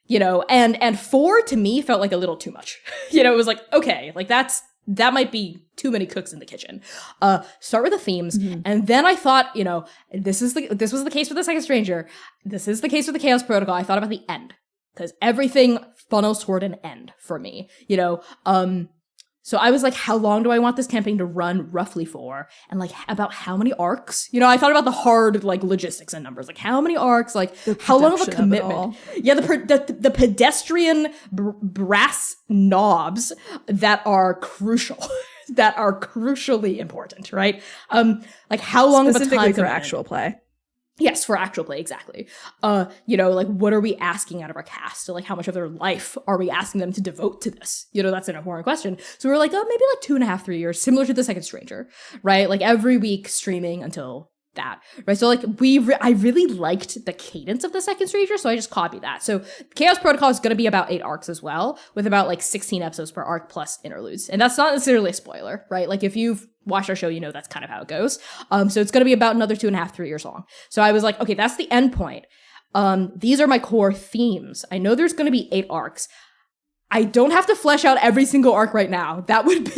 know, and 4 to me felt like a little too much. You know, it was like, okay, like that might be too many cooks in the kitchen. Start with the themes. And then I thought, you know, this was the case with the Second Stranger. This is the case with the Chaos Protocol. I thought about the end because everything funnels toward an end for me, you know? So I was like, how long do I want this campaign to run roughly for? And like about how many arcs? You know, I thought about the hard like logistics and numbers, like how many arcs, like how long of a commitment? Yeah, the pedestrian brass knobs that are crucial, that are crucially important, right? Like how long of a time specifically for actual play. Yes, for actual play, exactly. You know, like what are we asking out of our cast? So like how much of their life are we asking them to devote to this? You know, that's an important question. So we were like, oh, maybe like 2.5, 3 years, similar to the Second Stranger, right? Like every week streaming until that, right? So like I really liked the cadence of the Second Stranger, so I just copied that. So Chaos Protocol is going to be about 8 arcs as well, with about like 16 episodes per arc plus interludes. And that's not necessarily a spoiler, right? Like if you've watched our show, you know that's kind of how it goes. So it's going to be about another 2.5, 3 years long. So I was like, okay, that's the end point. These are my core themes. I know there's going to be 8 arcs. I don't have to flesh out every single arc right now. That would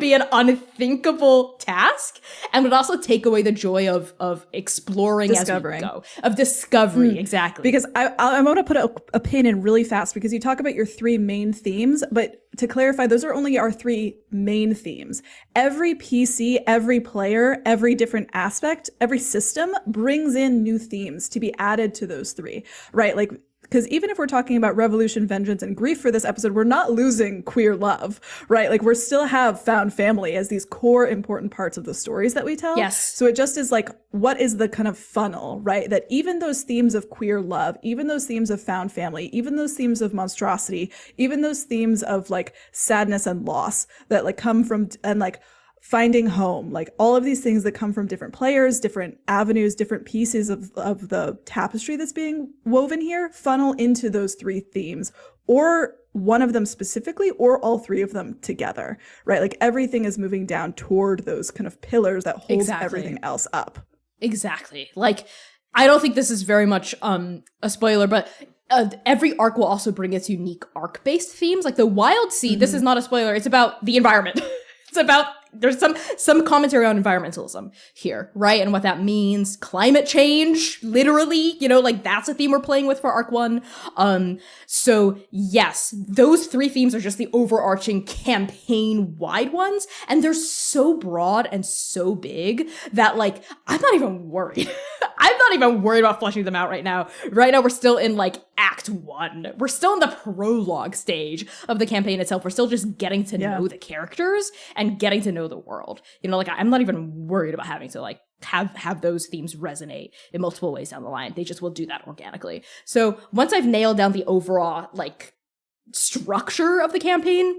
be an unthinkable task, and would also take away the joy of exploring discovering. As we go. Of discovery, exactly. Because I want to put a pin in really fast, because you talk about your 3 main themes, but to clarify, those are only our 3 main themes. Every PC, every player, every different aspect, every system brings in new themes to be added to those 3, right? Like, because even if we're talking about revolution, vengeance, and grief for this episode, we're not losing queer love, right? Like, we still have found family as these core important parts of the stories that we tell. Yes. So it just is like, what is the kind of funnel, right? That even those themes of queer love, even those themes of found family, even those themes of monstrosity, even those themes of like sadness and loss that like come from, and like finding home, like all of these things that come from different players, different avenues, different pieces of the tapestry that's being woven here, funnel into those 3 themes, or one of them specifically, or all 3 of them together, right? Like everything is moving down toward those kind of pillars that holds everything else up. Exactly. Like, I don't think this is very much a spoiler, but every arc will also bring its unique arc-based themes. Like the Wild Sea, this is not a spoiler, it's about the environment. It's about there's some commentary on environmentalism here, right? And what that means, climate change, literally, like that's a theme we're playing with for Arc 1. So yes, those 3 themes are just the overarching campaign-wide ones, and they're so broad and so big that, like, I'm not even worried. I'm not even worried about fleshing them out right now. Right now, we're still in, like, Act 1. We're still in the prologue stage of the campaign itself. We're still just getting to know the characters and getting to know the world. Like, I'm not even worried about having to, like, have those themes resonate in multiple ways down the line. They just will do that organically. So once I've nailed down the overall, like, structure of the campaign,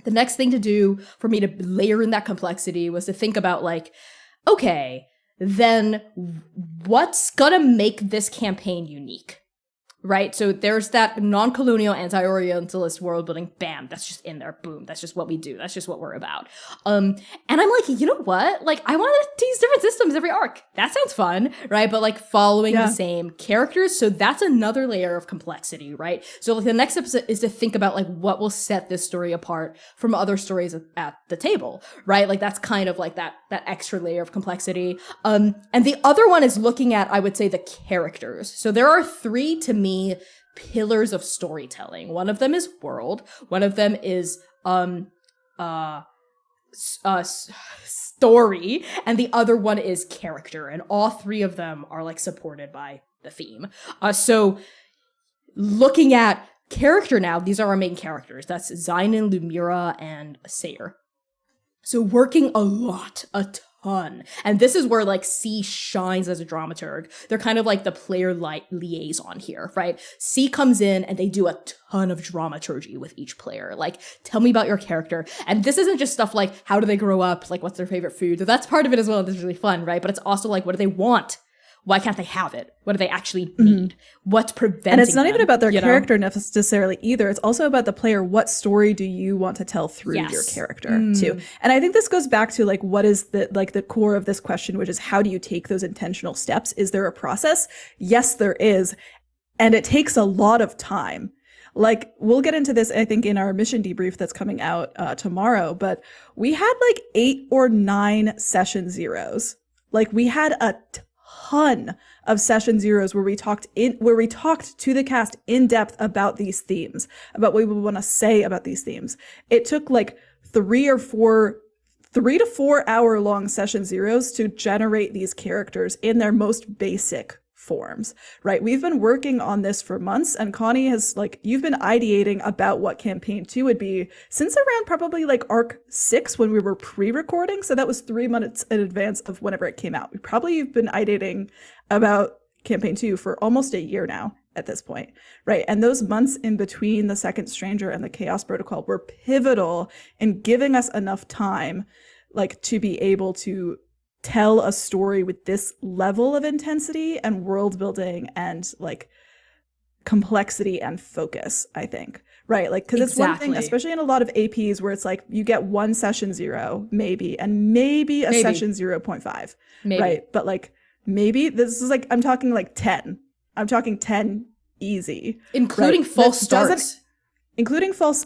the next thing to do for me to layer in that complexity was to think about, like, okay, then what's gonna make this campaign unique? Right? So there's that non-colonial anti-Orientalist world building. Bam, that's just in there. Boom. That's just what we do. That's just what we're about. And I'm like, you know what? Like, I want to use different systems every arc. That sounds fun, right? But like following the same characters. So that's another layer of complexity, right? So like the next episode is to think about like what will set this story apart from other stories at the table, right? Like that's kind of like that extra layer of complexity. And the other one is looking at, I would say, the characters. So there are 3 to me pillars of storytelling. One of them is world. One of them is story, and the other one is character. And all 3 of them are like supported by the theme. So looking at character now, these are our main characters. That's Zynon, Lumira, and Sayer. So working a ton. And this is where like C shines as a dramaturg. They're kind of like the player liaison here, right? C comes in and they do a ton of dramaturgy with each player. Like, tell me about your character. And this isn't just stuff like, how do they grow up? Like, what's their favorite food? That's part of it as well. That's really fun, right? But it's also like, what do they want? Why can't they have it? What do they actually need? What's preventing them? And it's not even about their character necessarily either. It's also about the player. What story do you want to tell through your character too? And I think this goes back to like, what is the core of this question, which is how do you take those intentional steps? Is there a process? Yes, there is. And it takes a lot of time. Like, we'll get into this, I think, in our mission debrief that's coming out tomorrow, but we had like 8 or 9 session zeros. Like, we had a ton of session zeros where we talked to the cast in depth about these themes, about what we would want to say about these themes. It took like 3 to 4 hour long session zeros to generate these characters in their most basic forms, right? We've been working on this for months, and Connie has you've been ideating about what campaign 2 would be since around probably like arc 6 when we were pre-recording. So that was 3 months in advance of whenever it came out. We probably have been ideating about campaign 2 for almost a year now at this point, right? And those months in between the Second Stranger and the Chaos Protocol were pivotal in giving us enough time, to be able to tell a story with this level of intensity and world building and complexity and focus, I think. Right. Because it's one thing, especially in a lot of APs where it's you get one session 0, maybe, and maybe a session 0.5. Right. But maybe this is I'm talking 10. I'm talking 10 easy. Including false starts.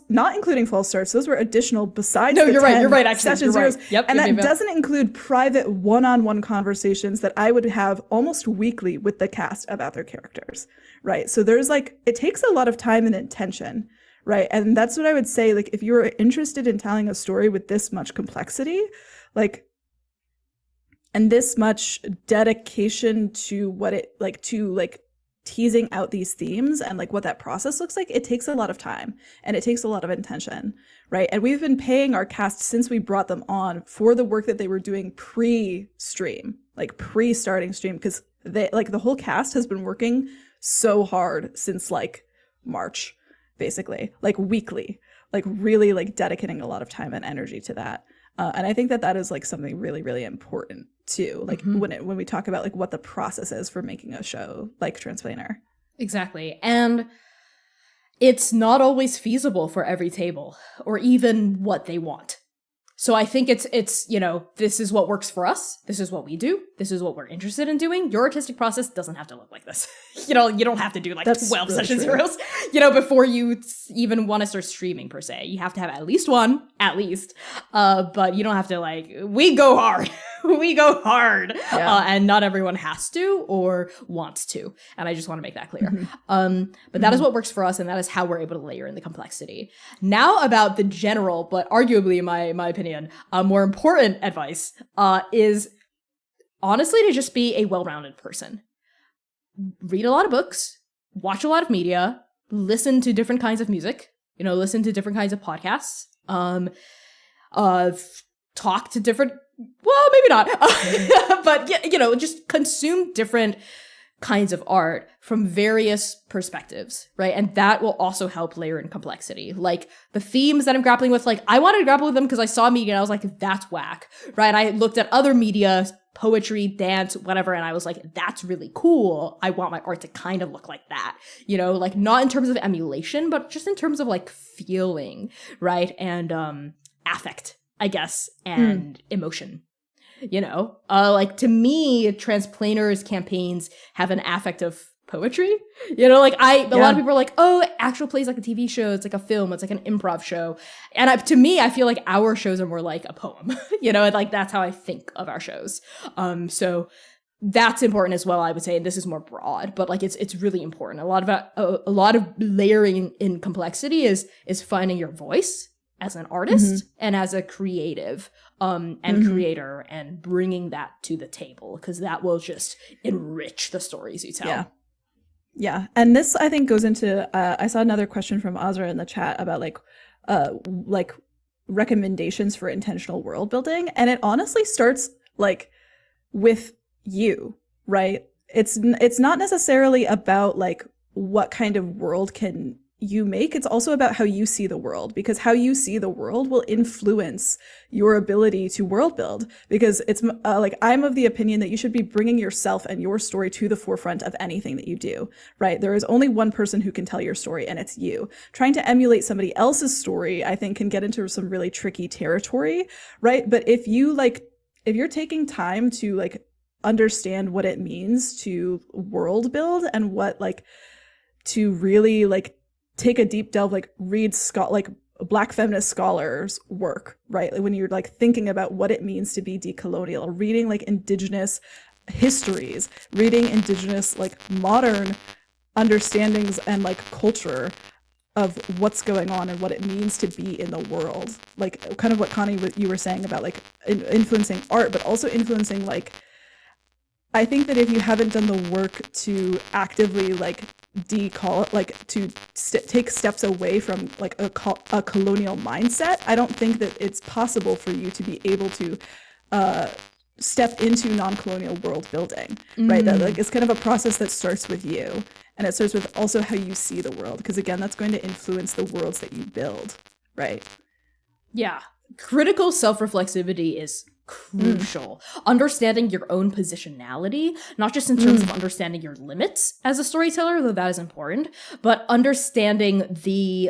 Not including false starts. Those were additional besides. No, the you're right. You're right. Actually, session zeros. Right. Yep. And that doesn't include private one-on-one conversations that I would have almost weekly with the cast about their characters. Right. So there's it takes a lot of time and intention. Right. And that's what I would say. If you were interested in telling a story with this much complexity, and this much dedication to what it teasing out these themes and what that process looks like, it takes a lot of time and it takes a lot of intention, right? And we've been paying our cast since we brought them on for the work that they were doing pre-stream, pre-starting stream, because they the whole cast has been working so hard since March, basically, weekly, really dedicating a lot of time and energy to that. And I think that is something really, really important too. When we talk about what the process is for making a show like Transplanar. Exactly. And it's not always feasible for every table or even what they want. So I think it's, you know, this is what works for us. This is what we do. This is what we're interested in doing. Your artistic process doesn't have to look like this. You know, you don't have to do like That's 12 really session true. zeros, you know, before you even want to start streaming per se. You have to have at least one, at least. But you don't have to like, we go hard. We go hard. Yeah. And not everyone has to or wants to. And I just want to make that clear. Mm-hmm. But that is what works for us, and that is how we're able to layer in the complexity. Now about the general, but arguably, in my opinion, more important advice is honestly to just be a well-rounded person. Read a lot of books, watch a lot of media, listen to different kinds of music, you know, listen to different kinds of podcasts, talk to different, well, maybe not, but you know, just consume different kinds of art from various perspectives, right? And that will also help layer in complexity. Like the themes that I'm grappling with, like I wanted to grapple with them because I saw media and I was like, that's whack, right? And I looked at other media, poetry, dance, whatever, and I was like, that's really cool. I want my art to kind of look like that, you know, like not in terms of emulation, but just in terms of like feeling, right? And affect, I guess, and emotion. You know, like to me, Transplanar's campaigns have an affect of poetry. You know, like a lot of people are like, oh, actual plays like a TV show. It's like a film. It's like an improv show. And to me, I feel like our shows are more like a poem. You know, and like that's how I think of our shows. So that's important as well, I would say. And this is more broad, but like it's really important. A lot of layering in complexity is finding your voice as an artist and as a creative and creator, and bringing that to the table, because that will just enrich the stories you tell. Yeah. And this, I think, goes into, I saw another question from Azra in the chat about like recommendations for intentional world building. And it honestly starts like with you, right? It's not necessarily about like what kind of world can you make. It's also about how you see the world, because how you see the world will influence your ability to world build. Because it's like, I'm of the opinion that you should be bringing yourself and your story to the forefront of anything that you do, right? There is only one person who can tell your story, and it's you. Trying to emulate somebody else's story, I think, can get into some really tricky territory, right? But if you're taking time to like understand what it means to world build, and what like to really like take a deep delve, like read like Black feminist scholars' work, right? Like when you're like thinking about what it means to be decolonial, reading like Indigenous histories, reading Indigenous like modern understandings and like culture of what's going on and what it means to be in the world. Like kind of what Connie, you were saying about like influencing art, but also influencing like, I think that if you haven't done the work to actively like take steps away from like a colonial mindset, I don't think that it's possible for you to be able to step into non-colonial world building, right? That like it's kind of a process that starts with you, and it starts with also how you see the world, because again, that's going to influence the worlds that you build, right? Yeah. Critical self-reflexivity is crucial. Understanding your own positionality, not just in terms of understanding your limits as a storyteller, though that is important, but understanding the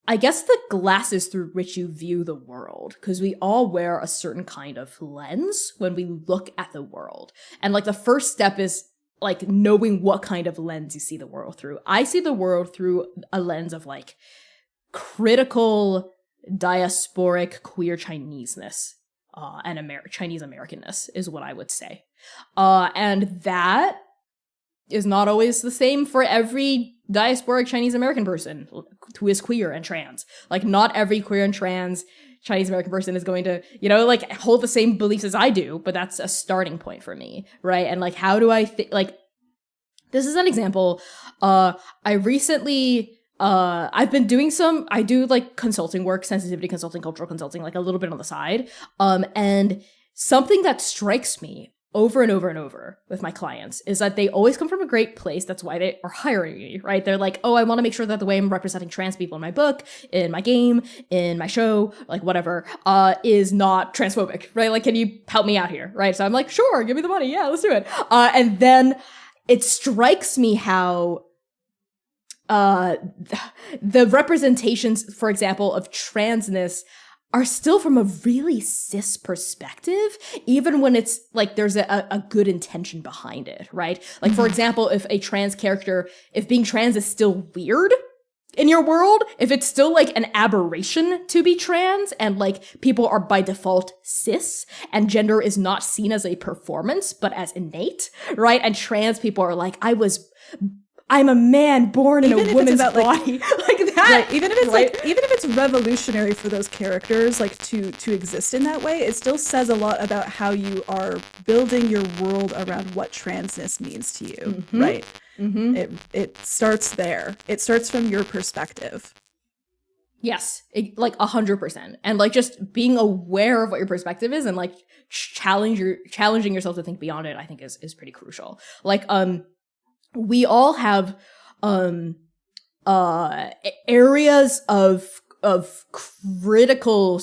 I guess the glasses through which you view the world, because we all wear a certain kind of lens when we look at the world. And like the first step is like knowing what kind of lens you see the world through. I see the world through a lens of like critical diasporic queer Chineseness and Chinese Americanness is what I would say. And that is not always the same for every diasporic Chinese American person who is queer and trans. Like not every queer and trans Chinese American person is going to, you know, like hold the same beliefs as I do, but that's a starting point for me, right? And like, how do I like, this is an example. I recently I've been doing I do like consulting work, sensitivity consulting, cultural consulting, like a little bit on the side. And something that strikes me over and over and over with my clients is that they always come from a great place. That's why they are hiring me, right? They're like, oh, I want to make sure that the way I'm representing trans people in my book, in my game, in my show, like whatever, is not transphobic, right? Like, can you help me out here, right? So I'm like, sure, give me the money. Yeah, let's do it. And then it strikes me how the representations, for example, of transness are still from a really cis perspective, even when it's like there's a good intention behind it, right? Like, for example, if being trans is still weird in your world, if it's still like an aberration to be trans and like people are by default cis and gender is not seen as a performance, but as innate, right? And trans people are like, I'm a man born in a woman's body. Like that. Right. Even if it's revolutionary for those characters, like to exist in that way, it still says a lot about how you are building your world around what transness means to you, right? It starts there. It starts from your perspective. Yes, like 100%. And like just being aware of what your perspective is and like challenging yourself to think beyond it, I think is pretty crucial. Like, we all have areas of critical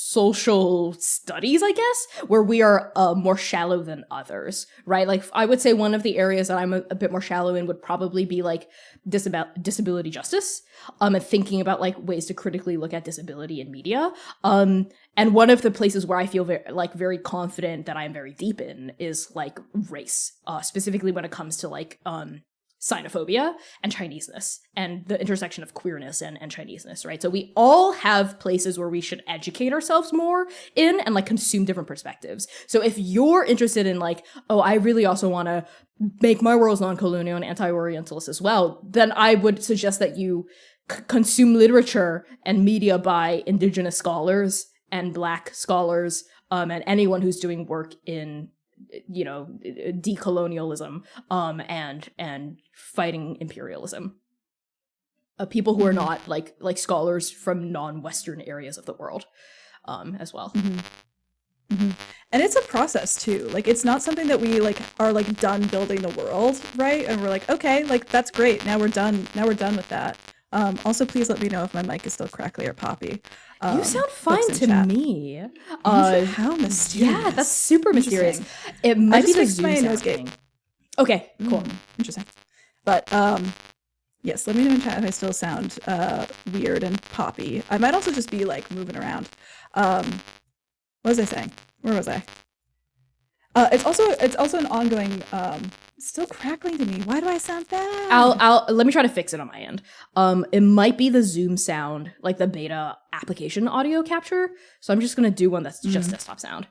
social studies, I guess, where we are more shallow than others, right? Like, I would say one of the areas that I'm a bit more shallow in would probably be like disability justice, and thinking about like ways to critically look at disability in media. And one of the places where I feel very confident that I'm very deep in is like race, specifically when it comes to like xenophobia and Chineseness and the intersection of queerness and Chineseness, right? So we all have places where we should educate ourselves more in and like consume different perspectives. So if you're interested in like, oh, I really also want to make my worlds non-colonial and anti-Orientalist as well, then I would suggest that you consume literature and media by Indigenous scholars and Black scholars, and anyone who's doing work in, you know, decolonialism, and fighting imperialism. People who are not like scholars from non-Western areas of the world, as well. And it's a process too. Like, it's not something that we like are like done building the world, right? And we're like, okay, like that's great. Now we're done with that. Also, please let me know if my mic is still crackly or poppy. You sound fine to chat. Me. How mysterious. Yeah, that's super mysterious. It might be the Zoom noise gate. Okay, cool. Interesting. But yes, let me know in chat if I still sound weird and poppy. I might also just be like moving around. What was I saying? Where was I? It's also an ongoing still crackling to me. Why do I sound bad? I'll let me try to fix it on my end. It might be the Zoom sound, like the beta application audio capture. So I'm just gonna do one that's just desktop sound.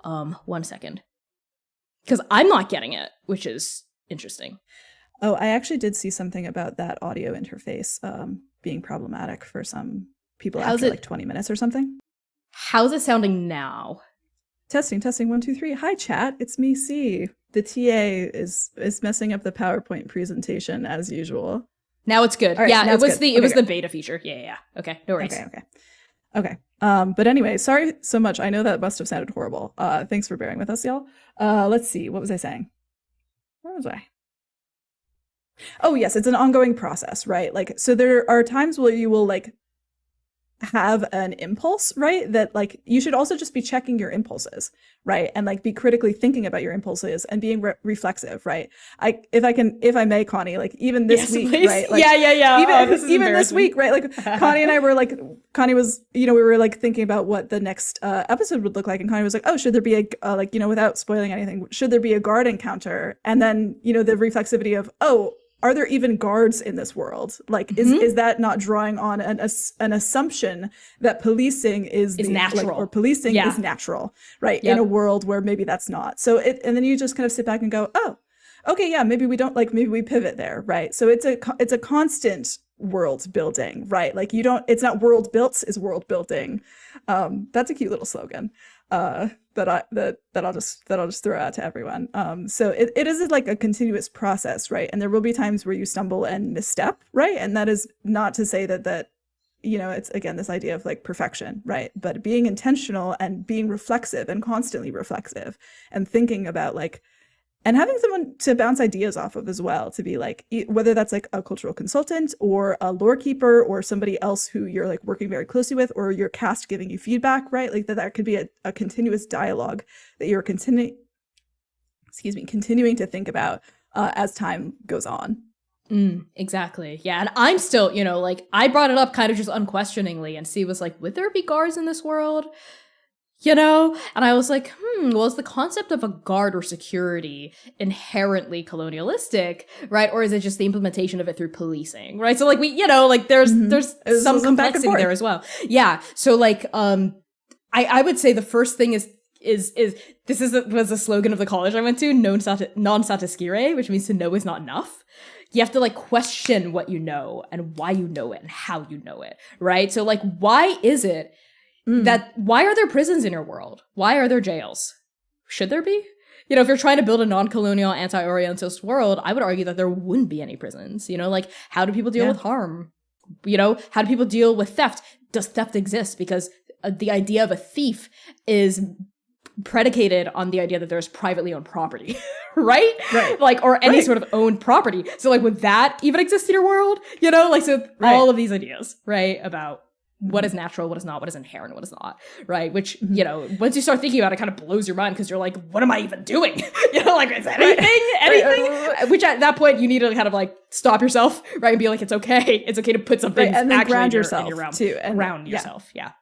1 second. Because I'm not getting it, which is interesting. Oh, I actually did see something about that audio interface being problematic for some people after like 20 minutes or something. How's it sounding now? Testing 1 2 3. Hi chat, it's me, C. The TA is messing up the PowerPoint presentation as usual. Now it's good. Right, yeah, it was the beta feature. Yeah. Okay, no worries. Okay. But anyway, sorry so much. I know that must have sounded horrible. Thanks for bearing with us, y'all. Let's see. What was I saying? Where was I? Oh yes, it's an ongoing process, right? Like, so there are times where you will like have an impulse, right? That like you should also just be checking your impulses, right? And like be critically thinking about your impulses and being reflexive, right? If I may, Connie, like even this week, please. right? Like, Yeah. Even this week, right? Like Connie and I were like, Connie was, we were like thinking about what the next episode would look like, and Connie was like, oh, should there be a like, without spoiling anything, should there be a guard encounter? And then the reflexivity of, oh, are there even guards in this world? Like, is that not drawing on an assumption that policing is natural, like, or policing is natural, right? Yep. In a world where maybe that's not. So and then you just kind of sit back and go, oh, okay, yeah, maybe we don't maybe we pivot there, right? So it's a constant world building, right? Like it's not world built, it's world building. That's a cute little slogan. That I'll just throw out to everyone. So it is like a continuous process, right? And there will be times where you stumble and misstep, right? And that is not to say that it's again this idea of like perfection, right? But being intentional and being reflexive and constantly reflexive and thinking about like, and having someone to bounce ideas off of as well, to be like, whether that's like a cultural consultant or a lore keeper or somebody else who you're like working very closely with, or your cast giving you feedback, right? Like that could be a continuous dialogue that you're continuing to think about as time goes on. Exactly. Yeah. And I'm still, like, I brought it up kind of just unquestioningly, and C was like, would there be guards in this world? And I was like, well, is the concept of a guard or security inherently colonialistic, right? Or is it just the implementation of it through policing, right? So, like, there's some complexity there as well. Yeah. So, like, I would say the first thing is was a slogan of the college I went to, non satiscire, which means to know is not enough. You have to, like, question what you know and why you know it and how you know it, right? So, like, why is it why are there prisons in your world? Why are there jails? Should there be? If you're trying to build a non-colonial, anti-Orientalist world, I would argue that there wouldn't be any prisons. Like, how do people deal with harm? How do people deal with theft? Does theft exist? Because the idea of a thief is predicated on the idea that there's privately owned property, right? Like, or any sort of owned property. So, like, would that even exist in your world? All of these ideas, right, about what is natural, what is not, what is inherent, what is not, right? Which, once you start thinking about it, kind of blows your mind, because you're like, what am I even doing? Like, is anything? Which at that point, you need to kind of, like, stop yourself, right? And be like, it's okay. It's okay to put something and then actually ground in yourself your realm, too. And ground yourself, yeah.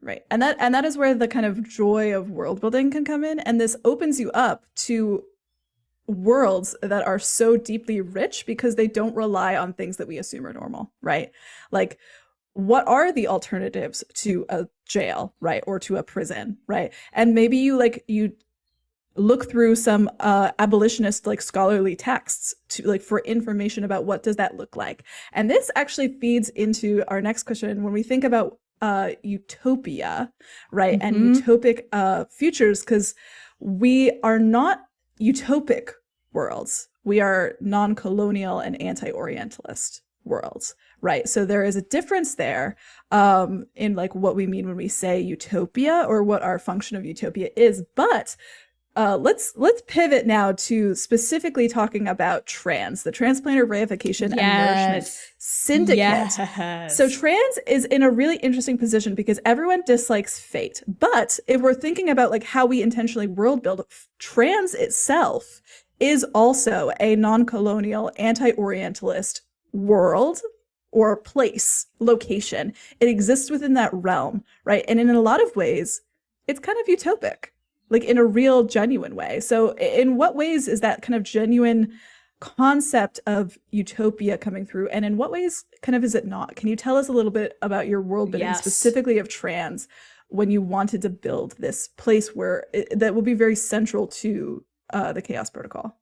Right. And that is where the kind of joy of world building can come in. And this opens you up to worlds that are so deeply rich because they don't rely on things that we assume are normal, right? Like, what are the alternatives to a jail, right? Or to a prison, right? And maybe you look through some abolitionist, like, scholarly texts to, like, for information about what does that look like. And this actually feeds into our next question when we think about utopia, right? And utopic futures, because we are not utopic worlds. We are non-colonial and anti-Orientalist worlds, right? So there is a difference there in, like, what we mean when we say utopia or what our function of utopia is. But let's pivot now to specifically talking about the Transplanar Reification and Nourishment Syndicate. Yes. So trans is in a really interesting position because everyone dislikes fate. But if we're thinking about, like, how we intentionally world build, trans itself is also a non-colonial, anti-Orientalist world or place, location. It exists within that realm, right? And in a lot of ways, it's kind of utopic, like, in a real, genuine way. So in what ways is that kind of genuine concept of utopia coming through? And in what ways kind of is it not? Can you tell us a little bit about your world building, specifically of trans, when you wanted to build this place where that will be very central to the Chaos Protocol?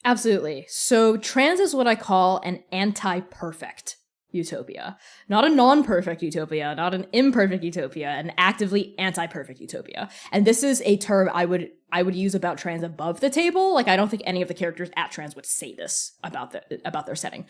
Absolutely. So trans is what I call an anti-perfect utopia. Not a non-perfect utopia, not an imperfect utopia, an actively anti-perfect utopia. And this is a term I would use about trans above the table. Like, I don't think any of the characters at trans would say this about their setting.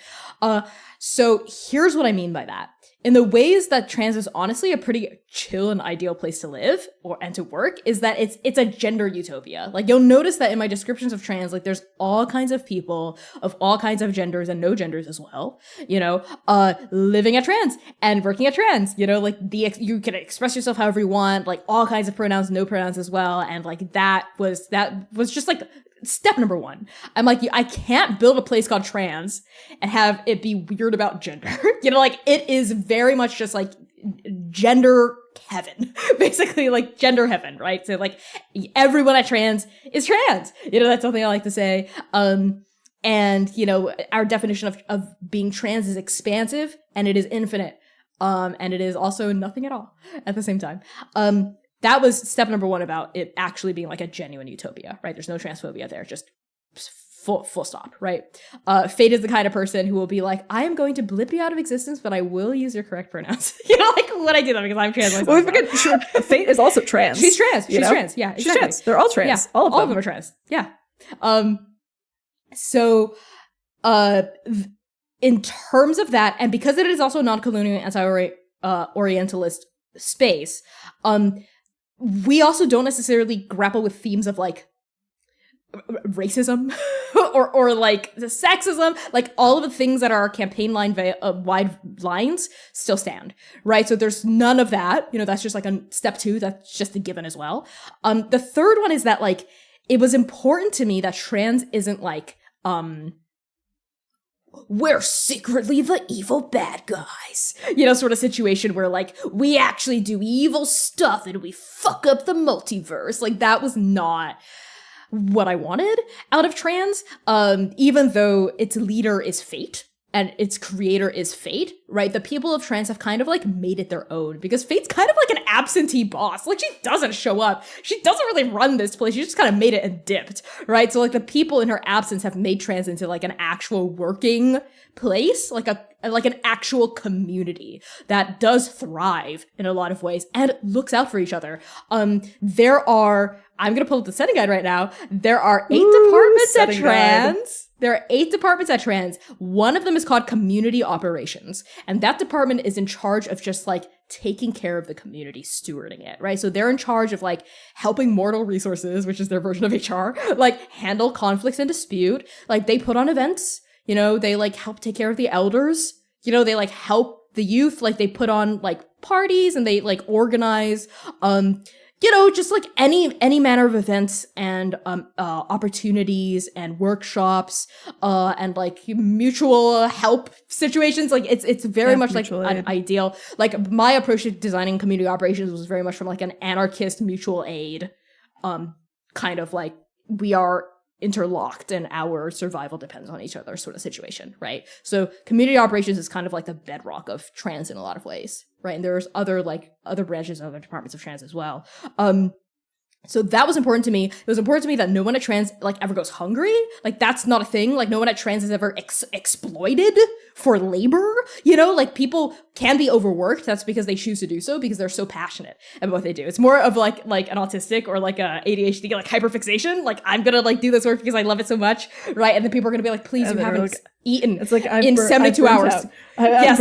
So here's what I mean by that. In the ways that trans is honestly a pretty chill and ideal place to live and to work, is that it's a gender utopia. Like, you'll notice that in my descriptions of trans, like, there's all kinds of people of all kinds of genders and no genders as well, living at trans and working at trans, like, you can express yourself however you want, like, all kinds of pronouns, no pronouns as well. And, like, that was just, like, step number one. I'm like, I can't build a place called trans and have it be weird about gender. Like, it is very much just, like, gender heaven, basically, like, gender heaven, right? So, like, everyone at trans is trans. That's something I like to say. And, our definition of being trans is expansive and it is infinite. And it is also nothing at all at the same time. That was step number one about it actually being, like, a genuine utopia, right? There's no transphobia there, just full stop, right? Fate is the kind of person who will be like, I am going to blip you out of existence, but I will use your correct pronouns. Like, when I do that, because I'm trans myself. Well, we forget Fate is also trans. She's trans. She's trans. Yeah, exactly. She's trans. They're all trans. Yeah, all of them are trans. Yeah. So, in terms of that, and because it is also non-colonial, anti-Orientalist space, we also don't necessarily grapple with themes of, like, racism or like sexism. Like, all of the things that are campaign line wide lines still stand, right? So there's none of that. That's just, like, a step two. That's just a given as well. The third one is that, like, it was important to me that trans isn't, like, we're secretly the evil bad guys. Sort of situation where, like, we actually do evil stuff and we fuck up the multiverse. Like, that was not what I wanted out of trans, even though its leader is fate. And its creator is Fate, right? The people of trans have kind of like made it their own because Fate's kind of like an absentee boss. Like, she doesn't show up. She doesn't really run this place. She just kind of made it and dipped, right? So like the people in her absence have made trans into like an actual working place, like an actual community that does thrive in a lot of ways and looks out for each other. I'm gonna pull up the setting guide right now. There are 8 departments at trans. There are 8 departments at trans. One of them is called community operations. And that department is in charge of just like taking care of the community, stewarding it, right? So they're in charge of like helping mortal resources, which is their version of HR, like handle conflicts and dispute. Like they put on events, they like help take care of the elders, they like help the youth, like they put on like parties and they like organize, just like any manner of events and opportunities and workshops and like mutual help situations. Like it's very much like an ideal. Like my approach to designing community operations was very much from like an anarchist mutual aid kind of like we are interlocked and our survival depends on each other sort of situation, right? So community operations is kind of like the bedrock of trans in a lot of ways, right? And there's other branches and other departments of trans as well. So that was important to me. It was important to me that no one at trans like ever goes hungry. Like that's not a thing. Like no one at trans is ever exploited for labor. Like people can be overworked. That's because they choose to do so because they're so passionate about what they do. It's more of like an autistic or like a ADHD like hyperfixation. Like I'm gonna like do this work because I love it so much, right? And then people are gonna be like, please, you haven't eaten. It's like in 72 hours. Yes.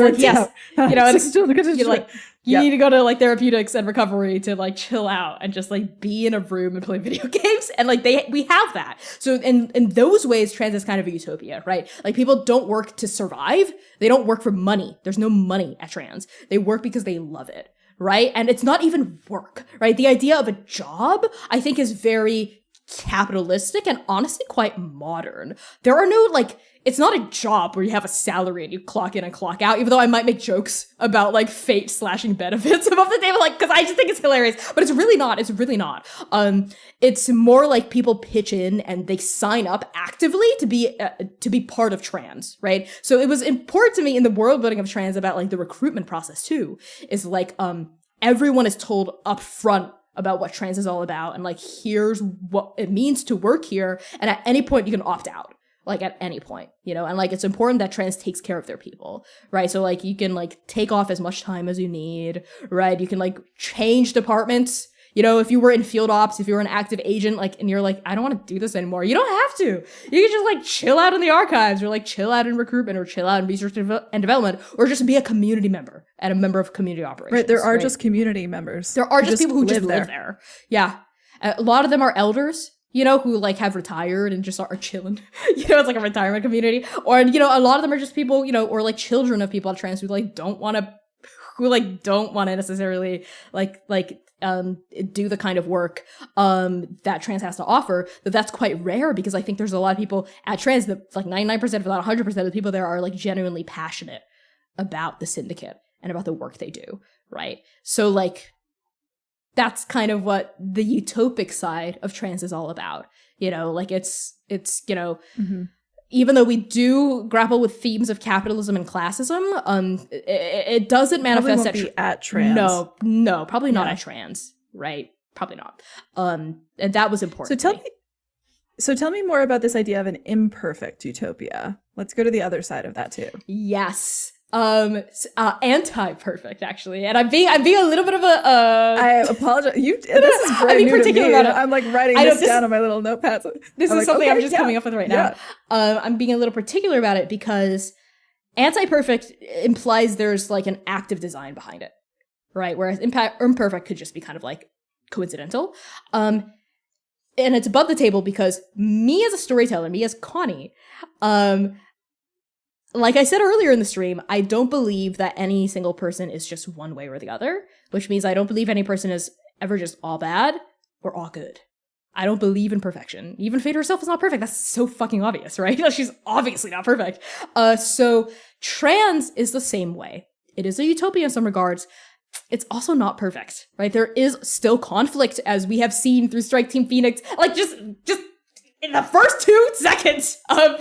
You need to go to like therapeutics and recovery to like chill out and just like be in a room and play video games. And like we have that. So in those ways, trans is kind of a utopia, right? Like people don't work to survive. They don't work for money. There's no money at trans. They work because they love it, right? And it's not even work, right? The idea of a job, I think, is very capitalistic and honestly quite modern. There are no like, it's not a job where you have a salary and you clock in and clock out, even though I might make jokes about like fate slashing benefits above the table, like, cause I just think it's hilarious, but it's really not. It's really not. It's more like people pitch in and they sign up actively to be part of trans, right? So it was important to me in the world building of trans about like the recruitment process too, is like, everyone is told up front about what trans is all about and like, here's what it means to work here. And at any point you can opt out. Like at any point, and like it's important that trans takes care of their people, right? So like you can like take off as much time as you need, right? You can like change departments, if you were in field ops, if you were an active agent, like, and you're like, I don't want to do this anymore. You don't have to. You can just like chill out in the archives or like chill out in recruitment or chill out in research and development or just be a community member and a member of community operations. Right. There are just community members. There are just people who just live there. Yeah. A lot of them are elders. Who like have retired and just are chilling. It's like a retirement community. Or, a lot of them are just people, or like children of people at trans who like don't want to necessarily do the kind of work that trans has to offer. But that's quite rare because I think there's a lot of people at trans that like 99%, if not 100% of the people there are like genuinely passionate about the syndicate and about the work they do, right? So like, that's kind of what the utopic side of trans is all about. Like it's even though we do grapple with themes of capitalism and classism, it doesn't manifest at trans. No, probably not at trans, right? Probably not. And that was important. So tell me more about this idea of an imperfect utopia. Let's go to the other side of that too. Yes. Anti-perfect actually, and I'm being a little bit of a. I apologize. This is very new to me. I'm like writing this down on my little notepads. This is something I'm just coming up with right now. I'm being a little particular about it because anti-perfect implies there's like an active design behind it, right? Whereas imperfect could just be kind of like coincidental. And it's above the table because me as a storyteller, me as Connie, like I said earlier in the stream, I don't believe that any single person is just one way or the other, which means I don't believe any person is ever just all bad or all good. I don't believe in perfection. Even Fate herself is not perfect. That's so fucking obvious, right? She's obviously not perfect. So trans is the same way. It is a utopia in some regards. It's also not perfect, right? There is still conflict, as we have seen through Strike Team Phoenix. Like, just in the first 2 seconds of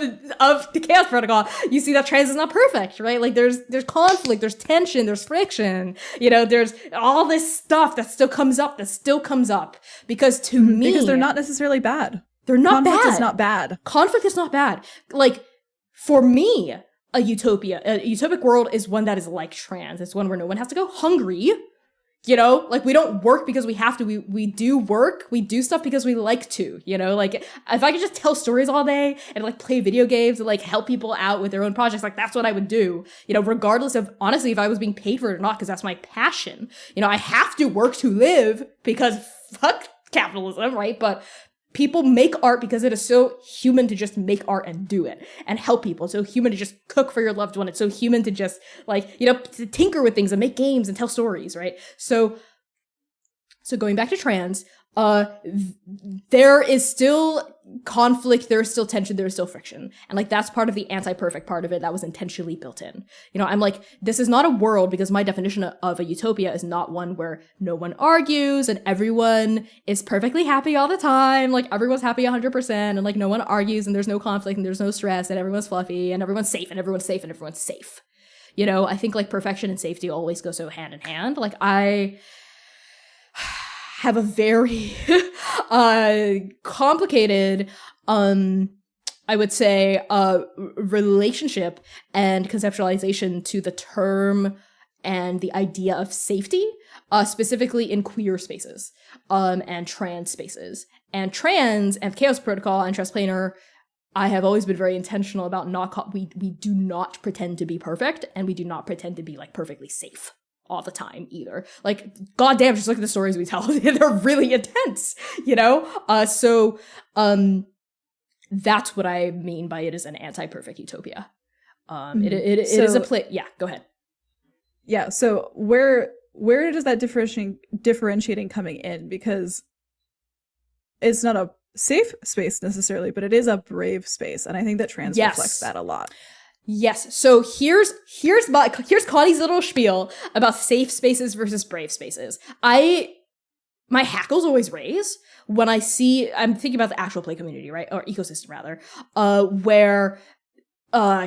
the Chaos Protocol, you see that trans is not perfect, right? Like, there's conflict, there's tension, there's friction. You know, there's all this stuff that still comes up, Because to me... Because they're not necessarily bad. They're not bad. Conflict is not bad. Conflict is not bad. Like, for me... a utopic world is one that is like trans. It's one where no one has to go hungry. You know, like, we don't work because we have to. We do work. We do stuff because we like to, you know, like, if I could just tell stories all day and like play video games and like help people out with their own projects, like, that's what I would do, you know, regardless of, honestly, if I was being paid for it or not, because that's my passion. You know, I have to work to live because fuck capitalism, right? But people make art because it is so human to just make art and do it and help people. It's so human to just cook for your loved one. It's so human to just, like, you know, to tinker with things and make games and tell stories, right? So going back to trans, there is still conflict, there is still tension, there is still friction. And like, that's part of the anti-perfect part of it that was intentionally built in. You know, I'm like, this is not a world, because my definition of a utopia is not one where no one argues and everyone is perfectly happy all the time. Like, everyone's happy 100% and like no one argues and there's no conflict and there's no stress and everyone's fluffy and everyone's safe and everyone's safe and everyone's safe. You know, I think like perfection and safety always go so hand in hand. Like, I have a very complicated, I would say, relationship and conceptualization to the term and the idea of safety, specifically in queer spaces, and trans spaces. And trans and Chaos Protocol and Transplanar, I have always been very intentional about we do not pretend to be perfect, and we do not pretend to be like perfectly safe all the time either. Like, goddamn, just look at the stories we tell. They're really intense, you know? So that's what I mean by it is an anti-perfect utopia. It is a place. Yeah, go ahead. Yeah. So where does that differentiating coming in? Because it's not a safe space necessarily, but it is a brave space. And I think that trans reflects that a lot. Yes. So here's Connie's little spiel about safe spaces versus brave spaces. My hackles always raise when I'm thinking about the actual play community, right? Or ecosystem rather, where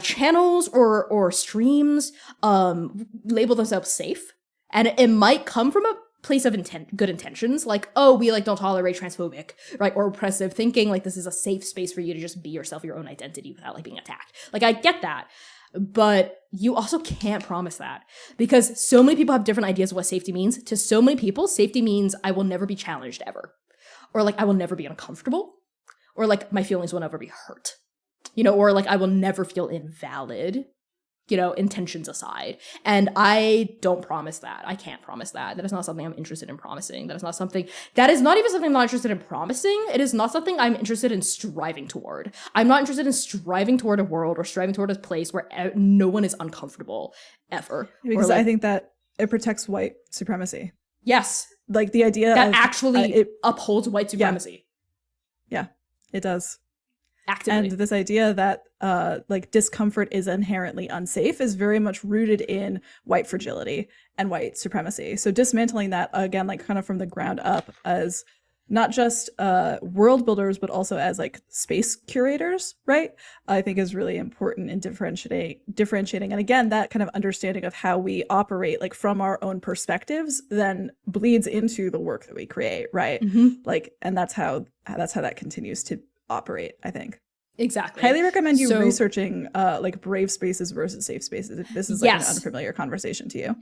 channels or streams label themselves safe. And it might come from a place of good intentions, like, oh, we like don't tolerate transphobic, right, or oppressive thinking, like, this is a safe space for you to just be yourself, your own identity, without like being attacked. Like, I get that, but you also can't promise that, because so many people have different ideas of what safety means. To so many people, safety means I will never be challenged ever, or like I will never be uncomfortable, or like my feelings will never be hurt, you know, or like I will never feel invalid, you know, intentions aside. And I don't promise that. I can't promise that. That is not something I'm interested in promising. That is not even something I'm not interested in promising. It is not something I'm interested in striving toward. I'm not interested in striving toward a world or striving toward a place where no one is uncomfortable ever. Because I think that it protects white supremacy. Yes. Like, the idea that actually it upholds white supremacy. Yeah, it does. Actively. And this idea that like discomfort is inherently unsafe is very much rooted in white fragility and white supremacy. So dismantling that, again, like kind of from the ground up, as not just world builders, but also as like space curators, right? I think is really important in differentiating. And again, that kind of understanding of how we operate, like from our own perspectives, then bleeds into the work that we create, right? Mm-hmm. Like, and that's how that continues to operate, I think. Exactly. Highly recommend you researching like brave spaces versus safe spaces if this is like an unfamiliar conversation to you.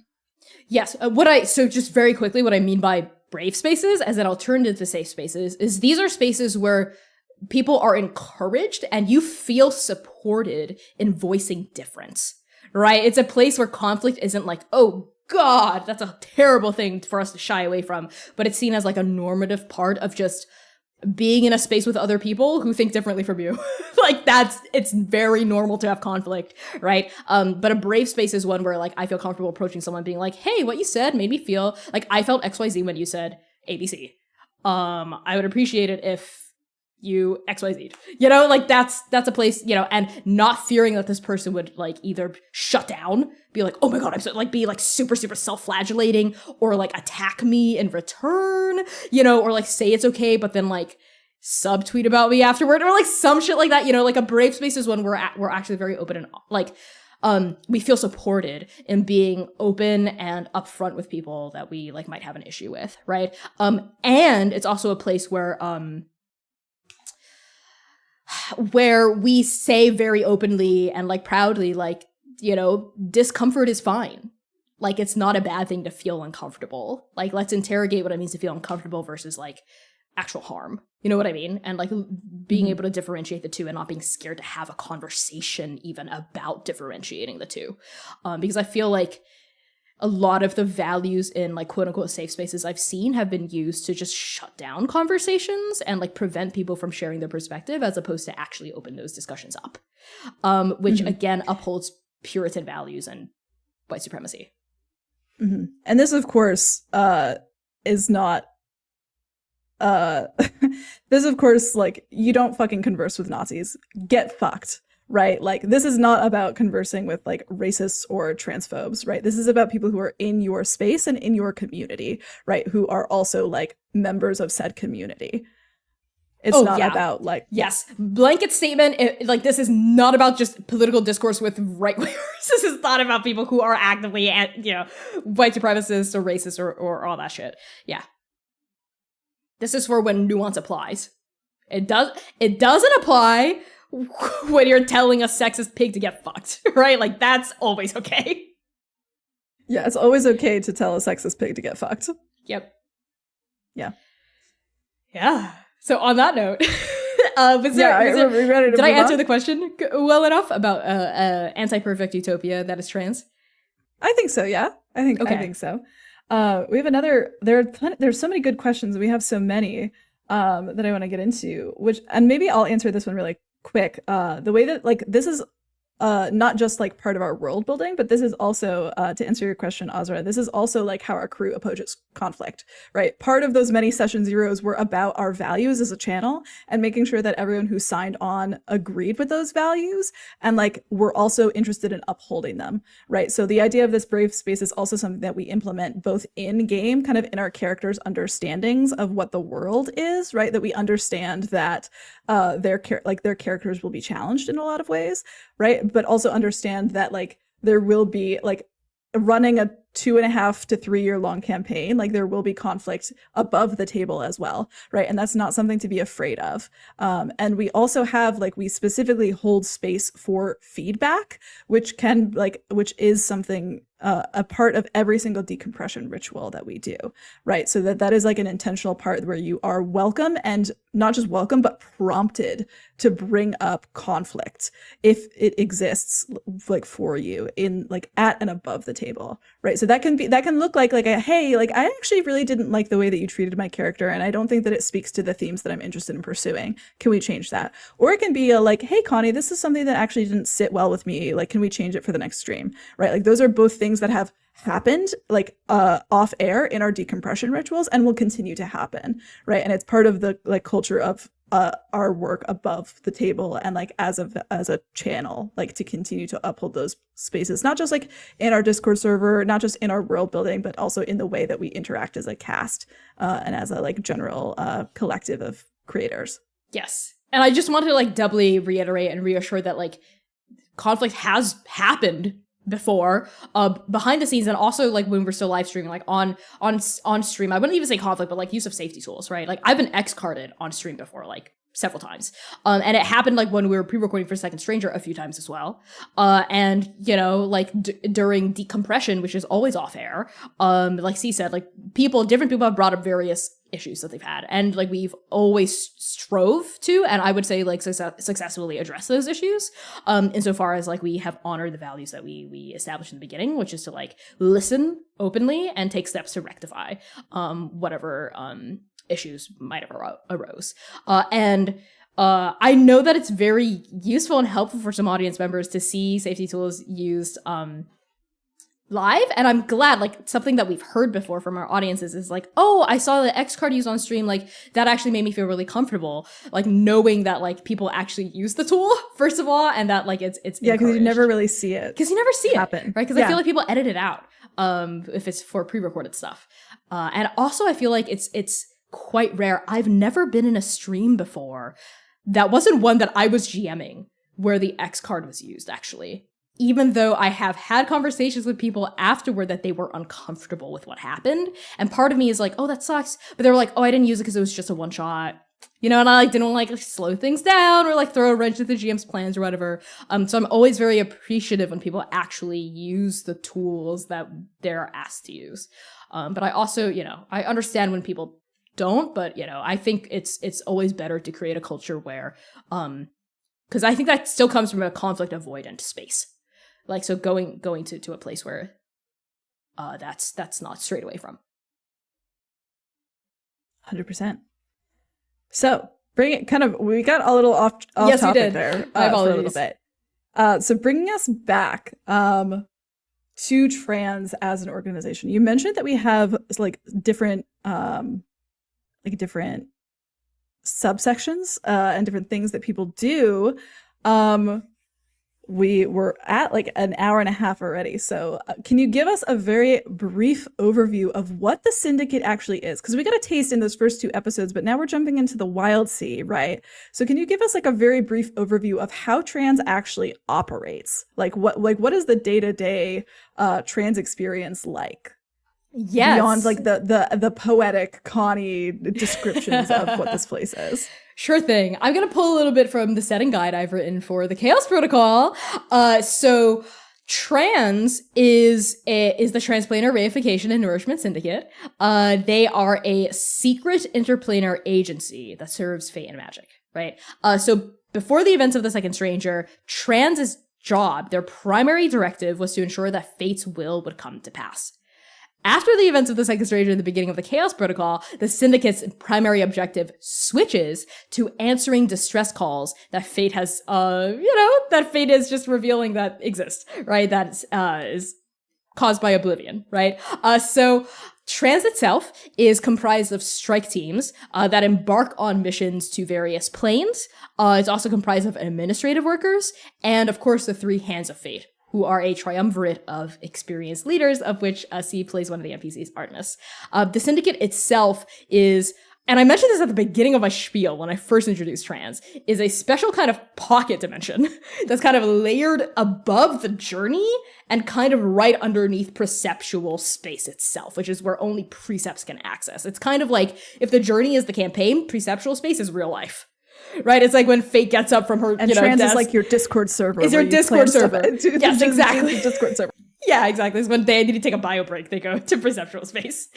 Yes. So just very quickly, what I mean by brave spaces as an alternative to safe spaces is these are spaces where people are encouraged and you feel supported in voicing difference, right? It's a place where conflict isn't like, oh God, that's a terrible thing for us to shy away from, but it's seen as like a normative part of just being in a space with other people who think differently from you. Like, it's very normal to have conflict, right? But a brave space is one where like I feel comfortable approaching someone being like, hey, what you said made me feel like I felt XYZ when you said ABC. I would appreciate it if you XYZ, you know, like that's a place, you know, and not fearing that this person would like either shut down, be like, oh my God, I'm so, like, be like super, super self-flagellating, or like attack me in return, you know, or like say it's okay, but then like subtweet about me afterward, or like some shit like that, you know, like a brave space is when we're actually very open and like, we feel supported in being open and upfront with people that we like might have an issue with, right? And it's also a place where we say very openly and like proudly, like, you know, discomfort is fine. Like, it's not a bad thing to feel uncomfortable. Like, let's interrogate what it means to feel uncomfortable versus like actual harm. You know what I mean? And like being able to differentiate the two and not being scared to have a conversation even about differentiating the two. Because I feel like a lot of the values in like quote unquote safe spaces I've seen have been used to just shut down conversations and like prevent people from sharing their perspective, as opposed to actually open those discussions up. Which again upholds Puritan values and white supremacy. And this, of course, is not this, of course, like, you don't fucking converse with Nazis. Get fucked. Right? Like, this is not about conversing with like racists or transphobes, right? This is about people who are in your space and in your community, right? Who are also like members of said community. It's not about like... Yes. Blanket statement. Like, this is not about just political discourse with right wingers. This is not about people who are actively, you know, white supremacists or racist or all that shit. Yeah. This is for when nuance applies. It doesn't apply when you're telling a sexist pig to get fucked, right? Like, that's always okay. Yeah, it's always okay to tell a sexist pig to get fucked. Yep. Yeah. Yeah. So on that note, did I answer the question well enough about anti-perfect utopia that is trans? I think so, yeah. I think so. We have another, there's so many good questions. We have so many that I want to get into, and maybe I'll answer this one really quick. The way that, like, this is not just like part of our world building, but this is also, to answer your question, Azra, this is also like how our crew approaches conflict, right? Part of those many session zeros were about our values as a channel and making sure that everyone who signed on agreed with those values, and like we're also interested in upholding them, right? So the idea of this brave space is also something that we implement both in game, kind of in our characters' understandings of what the world is, right? That we understand that their characters will be challenged in a lot of ways, right? But also understand that like there will be, like, running a 2.5 to 3 year long campaign, like there will be conflict above the table as well, right? And that's not something to be afraid of. And we also have, like, we specifically hold space for feedback, which is something, a part of every single decompression ritual that we do, right? So that is like an intentional part where you are welcome, and not just welcome, but prompted to bring up conflict if it exists, like, for you in, like, at and above the table, right? So that can look like a, hey, like, I actually really didn't like the way that you treated my character, and I don't think that it speaks to the themes that I'm interested in pursuing. Can we change that? Or it can be a, like, hey, Connie, this is something that actually didn't sit well with me. Like, can we change it for the next stream, right? Like, those are both things that have happened, like, off air in our decompression rituals and will continue to happen, right? And it's part of the, like, culture of our work above the table, and like as a channel, like, to continue to uphold those spaces, not just like in our Discord server, not just in our world building, but also in the way that we interact as a cast and as a, like, general collective of creators. Yes. And I just wanted to, like, doubly reiterate and reassure that, like, conflict has happened before, behind the scenes, and also, like, when we're still live streaming, like on stream. I wouldn't even say conflict, but like use of safety tools, right? Like, I've been X-carded on stream before, like, several times. And it happened, like, when we were pre-recording for Second Stranger a few times as well. And, you know, like, during decompression, which is always off air, like C said, like, different people have brought up various issues that they've had, and, like, we've always strove to, and I would say, like, successfully address those issues, insofar as, like, we have honored the values that we established in the beginning, which is to, like, listen openly and take steps to rectify whatever issues might have arose. And I know that it's very useful and helpful for some audience members to see safety tools used live, and I'm glad, like, something that we've heard before from our audiences is like, oh, I saw the X card used on stream, like, that actually made me feel really comfortable, like, knowing that, like, people actually use the tool, first of all, and that, like, it's Yeah, because you never really see it. Because you never see happen. it, right? Because I feel like people edit it out, if it's for pre-recorded stuff. And also I feel like it's quite rare. I've never been in a stream before that wasn't one that I was GMing where the X card was used, actually. Even though I have had conversations with people afterward that they were uncomfortable with what happened. And part of me is like, oh, that sucks. But they were like, oh, I didn't use it because it was just a one shot. You know, and I like didn't want to like slow things down or like throw a wrench at the GM's plans or whatever. So I'm always very appreciative when people actually use the tools that they're asked to use. But I also, you know, I understand when people don't, but you know, I think it's always better to create a culture where, because I think that still comes from a conflict avoidant space. Like, so going to a place where that's not straight away from. 100%. So bring it kind of, we got a little off yes, topic we did. there My for a apologies. little bit. So bringing us back to trans as an organization, you mentioned that we have like different subsections and different things that people do. We were at like an hour and a half already. So can you give us a very brief overview of what the syndicate actually is? Because we got a taste in those first 2 episodes, but now we're jumping into the wild sea, right? So can you give us like a very brief overview of how trans actually operates? Like what is the day-to-day trans experience like? Yes. Beyond like the poetic Connie descriptions of what this place is. Sure thing. I'm going to pull a little bit from the setting guide I've written for the Chaos Protocol. So Trans is the Transplanar Reification and Nourishment Syndicate. They are a secret interplanar agency that serves fate and magic, right? So before the events of the Second Stranger, Trans's job, their primary directive was to ensure that fate's will would come to pass. After the events of the Second Stranger in the beginning of the Chaos Protocol, the Syndicate's primary objective switches to answering distress calls that fate has, that fate is just revealing that exist, right? That is caused by oblivion, right? So Trans itself is comprised of strike teams that embark on missions to various planes. It's also comprised of administrative workers and, of course, the 3 Hands of Fate, who are a triumvirate of experienced leaders, of which C plays one of the NPCs, Artemis. The Syndicate itself is, and I mentioned this at the beginning of my spiel when I first introduced Trans, is a special kind of pocket dimension that's kind of layered above the journey and kind of right underneath perceptual space itself, which is where only precepts can access. It's kind of like if the journey is the campaign, perceptual space is real life. Right, it's like when Fate gets up from her, and Trans is like your Discord server. Is your Discord server? Yes, exactly. Discord server. Yeah, exactly. It's when they need to take a bio break, they go to perceptual space.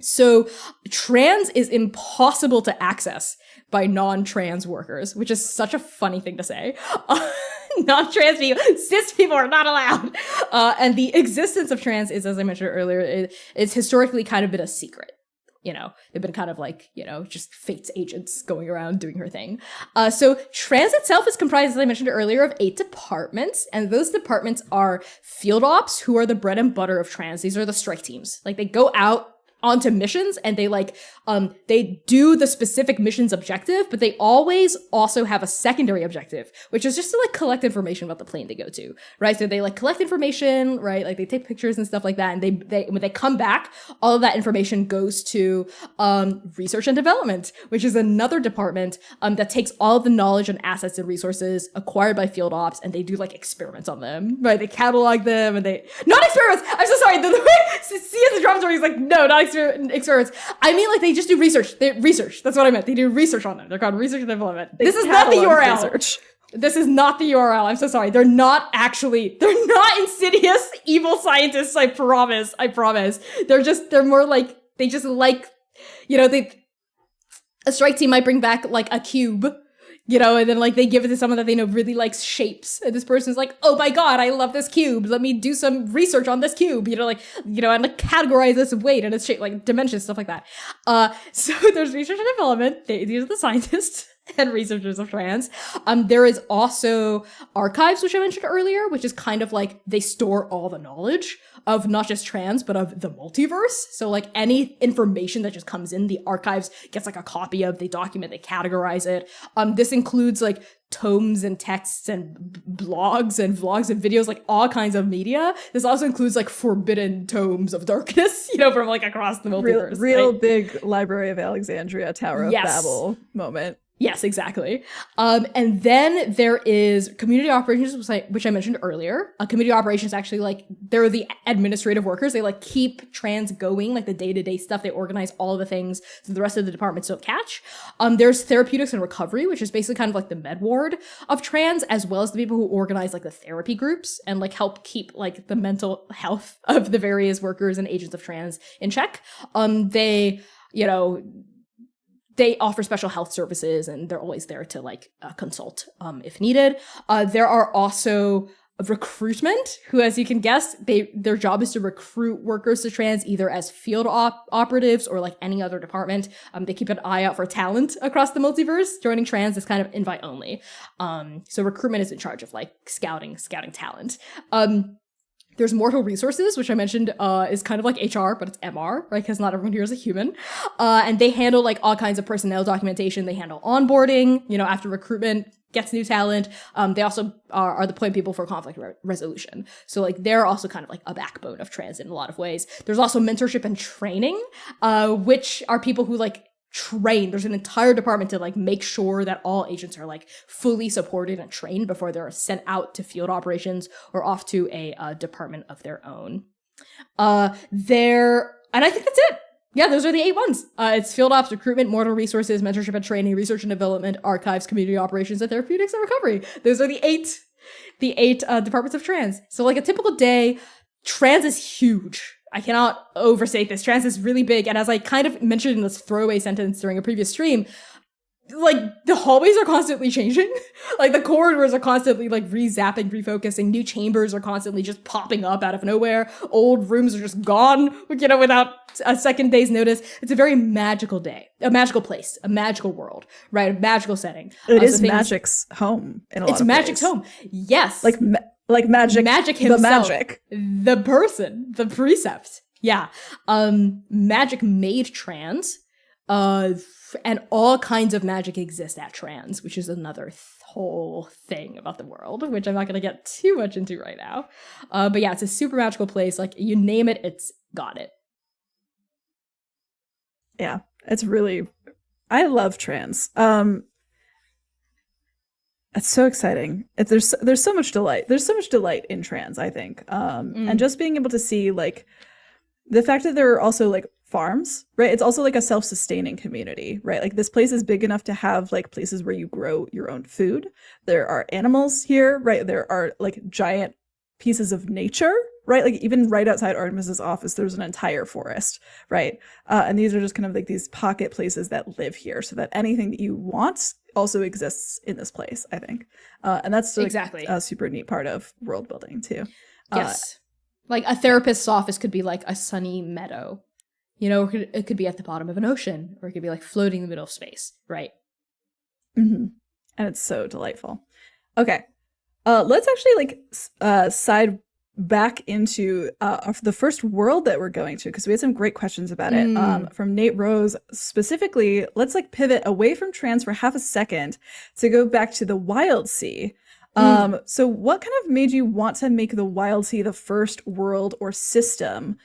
So Trans is impossible to access by non-trans workers, which is such a funny thing to say. Non-trans people, cis people are not allowed. And the existence of Trans is, as I mentioned earlier, it's historically kind of been a secret. You know, they've been kind of like, just Fate's agents going around doing her thing. So Trans itself is comprised, as I mentioned earlier, of 8 departments. And those departments are field ops, who are the bread and butter of Trans. These are the strike teams. Like, they go out onto missions and they do the specific mission's objective, but they always also have a secondary objective, which is just to like collect information about the plane they go to, right? So they like collect information, right? Like they take pictures and stuff like that. And they when they come back, all of that information goes to research and development, which is another department that takes all of the knowledge and assets and resources acquired by field ops, and they do like experiments on them, right? They catalog them and not experiments. I'm so sorry. The C as a dramaturg is like, no, not experiments. I mean, like, they just do research. Research. That's what I meant. They do research on them. They're called research and development. This is not the URL. Research. This is not the URL. I'm so sorry. They're not insidious evil scientists. I promise. They're more like, they just like, a strike team might bring back like a cube, and then like they give it to someone that they know really likes shapes. And this person's like, oh my God, I love this cube. Let me do some research on this cube, and like categorize this weight and its shape, like dimensions, stuff like that. So there's research and development. These are the scientists. and researchers of trans. There is also archives, which I mentioned earlier, which is kind of like they store all the knowledge of not just trans, but of the multiverse. So like any information that just comes in, the archives gets like a copy of, they document, they categorize it. This includes like tomes and texts and blogs and vlogs and videos, like all kinds of media. This also includes like forbidden tomes of darkness, you know, from like across the multiverse. Real big Library of Alexandria, Tower of Babel moment. Yes, exactly. And then there is community operations, which I mentioned earlier. Community operations actually, like, they're the administrative workers. They like keep trans going, like the day-to-day stuff. They organize all the things so the rest of the departments don't catch. There's therapeutics and recovery, which is basically kind of like the med ward of trans, as well as the people who organize like the therapy groups and like help keep like the mental health of the various workers and agents of trans in check. They offer special health services, and they're always there to like consult if needed. There are also recruitment, who, as you can guess, their job is to recruit workers to trans either as field operatives or like any other department. They keep an eye out for talent across the multiverse. Joining trans is kind of invite only. So recruitment is in charge of like scouting talent. There's mortal resources, which I mentioned is kind of like HR, but it's MR, right? Because not everyone here is a human. And they handle like all kinds of personnel documentation. They handle onboarding, you know, after recruitment gets new talent. They also are the point people for conflict resolution. So like they're also kind of like a backbone of trans in a lot of ways. There's also mentorship and training, which are people who like train. There's an entire department to like make sure that all agents are like fully supported and trained before they're sent out to field operations or off to a department of their own. And I think that's it. Yeah, those are the 8 ones. It's field ops, recruitment, mortal resources, mentorship and training, research and development, archives, community operations, and therapeutics and recovery. Those are the eight departments of trans. So like a typical day, trans is huge. I cannot overstate this. Trans is really big. And as I kind of mentioned in this throwaway sentence during a previous stream, like the hallways are constantly changing. Like the corridors are constantly like re-zapping, refocusing. New chambers are constantly just popping up out of nowhere. Old rooms are just gone, you know, without a second day's notice. It's a very magical day, a magical place, a magical world, right? A magical setting. It is Magic's home in a lot of ways. It's Magic's home. Yes. Like Magic himself, the Magic. The person, the precept. Yeah. Magic made trans, and all kinds of magic exist at trans, which is another whole thing about the world, which I'm not going to get too much into right now. But yeah, it's a super magical place. Like you name it, it's got it. Yeah, it's really, I love trans. It's so exciting. There's so much delight. There's so much delight in trans, I think. And just being able to see like the fact that there are also like farms, right? It's also like a self-sustaining community, right? Like this place is big enough to have like places where you grow your own food. There are animals here, right? There are like giant pieces of nature, right? Like even right outside Artemis's office, there's an entire forest, right? And these are just kind of like these pocket places that live here so that anything that you want also exists in this place, I think. And that's like, exactly a super neat part of world building too. Yes. Like a therapist's office could be like a sunny meadow, you know, it could be at the bottom of an ocean, or it could be like floating in the middle of space, right? Mm-hmm. And it's so delightful. Okay. Let's actually like side back into the first world that we're going to, because we had some great questions about it from Nate Rose. Specifically, let's like pivot away from trans for half a second to go back to the Wild Sea. So what kind of made you want to make the Wild Sea the first world or system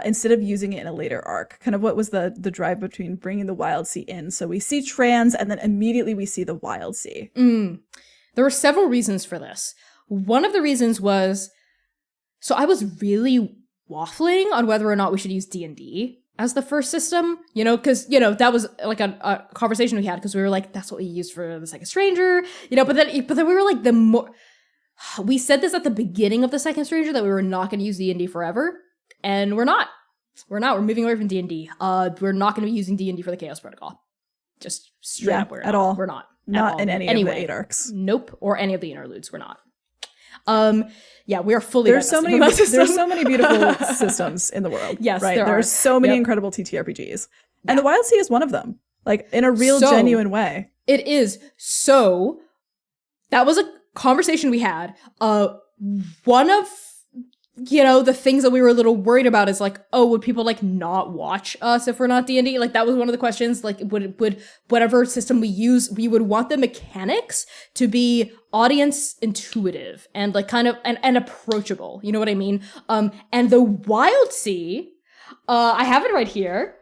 instead of using it in a later arc? Kind of what was the drive between bringing the Wild Sea in? So we see trans and then immediately we see the Wild Sea. There were several reasons for this. One of the reasons was, so I was really waffling on whether or not we should use D&D as the first system, you know, because, you know, that was like a conversation we had, because we were like, that's what we used for the Second Stranger, you know, but then we were like, we said this at the beginning of the Second Stranger that we were not going to use D&D forever, and we're not. We're moving away from D&D. We're not going to be using D&D for the Chaos Protocol. Just straight up, we're at not. all. We're not. Not in any of the 8 arcs. Nope, or any of the interludes, we're not. Yeah, we are fully. There's so many beautiful systems in the world. Yes, right. there are so many incredible TTRPGs, and the Wild Sea is one of them. Like in a real, genuine way. It is. So that was a conversation we had. One of, the things that we were a little worried about is like, oh, would people like not watch us if we're not D&D? Like that was one of the questions. Like would whatever system we use, we would want the mechanics to be audience intuitive and like kind of and approachable. You know what I mean? And the Wild Sea, I have it right here.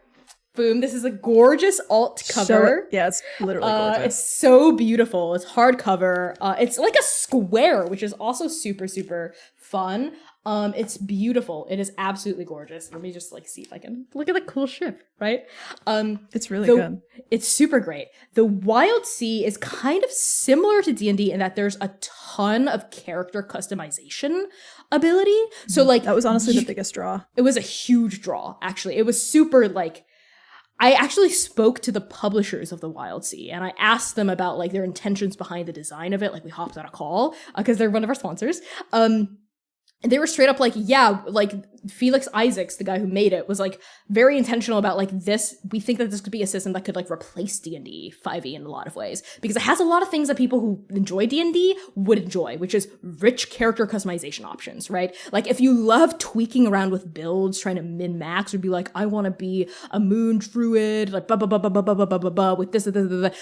Boom. This is a gorgeous alt cover. Yeah, it's literally gorgeous. It's so beautiful. It's hardcover. It's like a square, which is also super, super fun. It's beautiful. It is absolutely gorgeous. Let me just like see if I can look at the cool ship, right? It's really good. It's super great. The Wild Sea is kind of similar to D&D in that there's a ton of character customization ability. So like that was honestly the biggest draw. It was a huge draw, actually. It was super like I actually spoke to the publishers of the Wild Sea and I asked them about like their intentions behind the design of it. Like we hopped on a call because they're one of our sponsors. And they were straight up like, yeah, like Felix Isaacs, the guy who made it, was like very intentional about like this. We think that this could be a system that could like replace D&D 5e in a lot of ways because it has a lot of things that people who enjoy D&D would enjoy, which is rich character customization options, right? Like if you love tweaking around with builds, trying to min-max, or be like, I want to be a moon druid, like with this,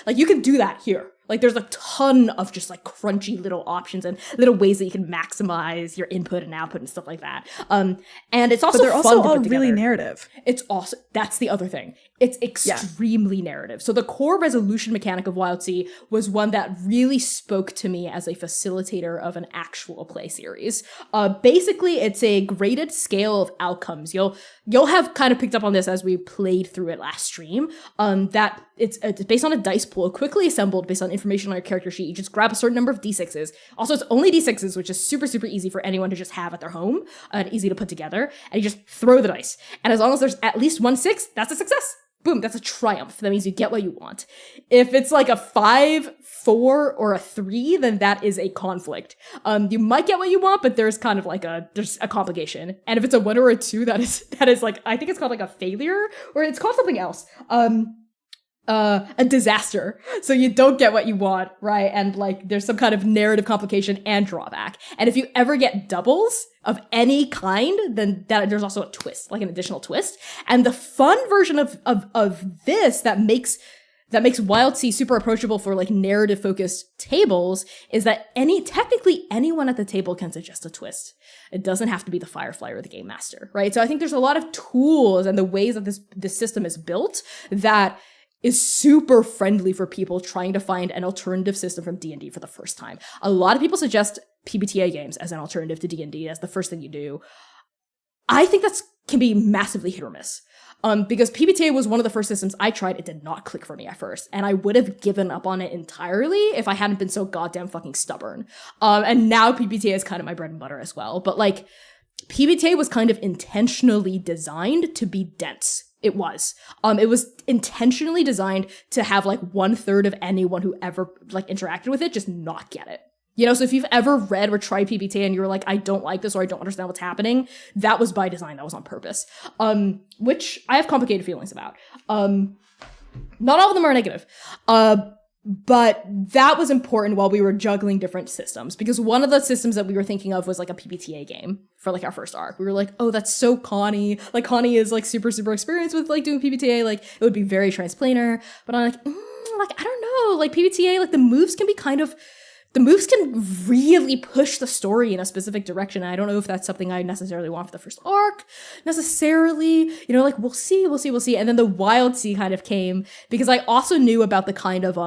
like you can do that here. Like there's a ton of just like crunchy little options and little ways that you can maximize your input and output and stuff like that. And it's also they're fun also to all put together. really narrative. It's also, that's the other thing. It's extremely narrative. So the core resolution mechanic of Wild Sea was one that really spoke to me as a facilitator of an actual play series. Basically, it's a graded scale of outcomes. You'll have kind of picked up on this as we played through it last stream. That it's based on a dice pool, quickly assembled based on information on your character sheet. You just grab a certain number of d6s. Also, it's only d6s, which is super, super easy for anyone to just have at their home and easy to put together. And you just throw the dice. And as long as there's at least 1 6, that's a success. Boom, that's a triumph. That means you get what you want. If it's like a 5, 4, or a 3, then that is a conflict. You might get what you want, but there's kind of like there's a complication. And if it's a 1 or a 2, that is like, I think it's called like a failure, or it's called something else. A disaster. So you don't get what you want, right? And like there's some kind of narrative complication and drawback. And if you ever get doubles of any kind, then there's also a twist, like an additional twist. And the fun version of this that makes Wild Sea super approachable for like narrative focused tables is that technically anyone at the table can suggest a twist. It doesn't have to be the Firefly or the Game Master, right? So I think there's a lot of tools and the ways that this system is built that is super friendly for people trying to find an alternative system from D&D for the first time. A lot of people suggest PBTA games as an alternative to D&D as the first thing you do. I think that can be massively hit or miss. Because PBTA was one of the first systems I tried. It did not click for me at first. And I would have given up on it entirely if I hadn't been so goddamn fucking stubborn. And now PBTA is kind of my bread and butter as well. But like, PBTA was kind of intentionally designed to be dense. It was intentionally designed to have like 1/3 of anyone who ever like interacted with it just not get it. So if you've ever read or tried PBTA and you were like, I don't like this or I don't understand what's happening, that was by design. That was on purpose. Which I have complicated feelings about. Not all of them are negative. But that was important while we were juggling different systems, because one of the systems that we were thinking of was like a PBTA game for like our first arc. We were like, oh, that's so Connie. Like Connie is like super, super experienced with like doing PBTA. Like it would be very transplanar. But I'm like, I don't know. Like PBTA, like the moves can really push the story in a specific direction. And I don't know if that's something I necessarily want for the first arc necessarily, like we'll see. And then the Wild Sea kind of came because I also knew about the kind of,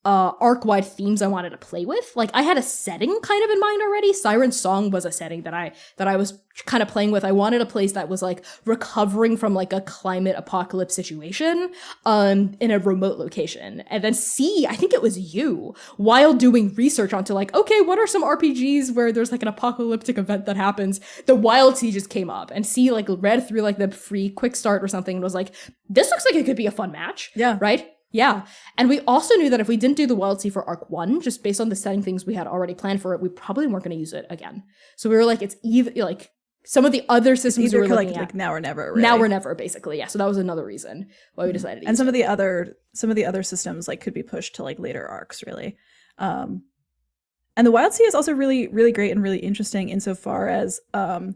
arc-wide themes I wanted to play with. Like I had a setting kind of in mind already. Siren's Song was a setting that I was kind of playing with. I wanted a place that was like recovering from like a climate apocalypse situation in a remote location. And then I think it was you, while doing research onto like, okay, what are some RPGs where there's like an apocalyptic event that happens? The Wild Sea just came up, and like read through like the free quick start or something and was like, this looks like it could be a fun match. Yeah. Right? Yeah. And we also knew that if we didn't do the Wild Sea for Arc 1, just based on the setting things we had already planned for it, we probably weren't going to use it again. So we were like, it's either like some of the other systems we were looking at. Like now or never, really. Now or never, basically. Yeah. So that was another reason why we decided to use and some of the other systems like could be pushed to like later arcs, really. And the Wild Sea is also really, really great and really interesting insofar as I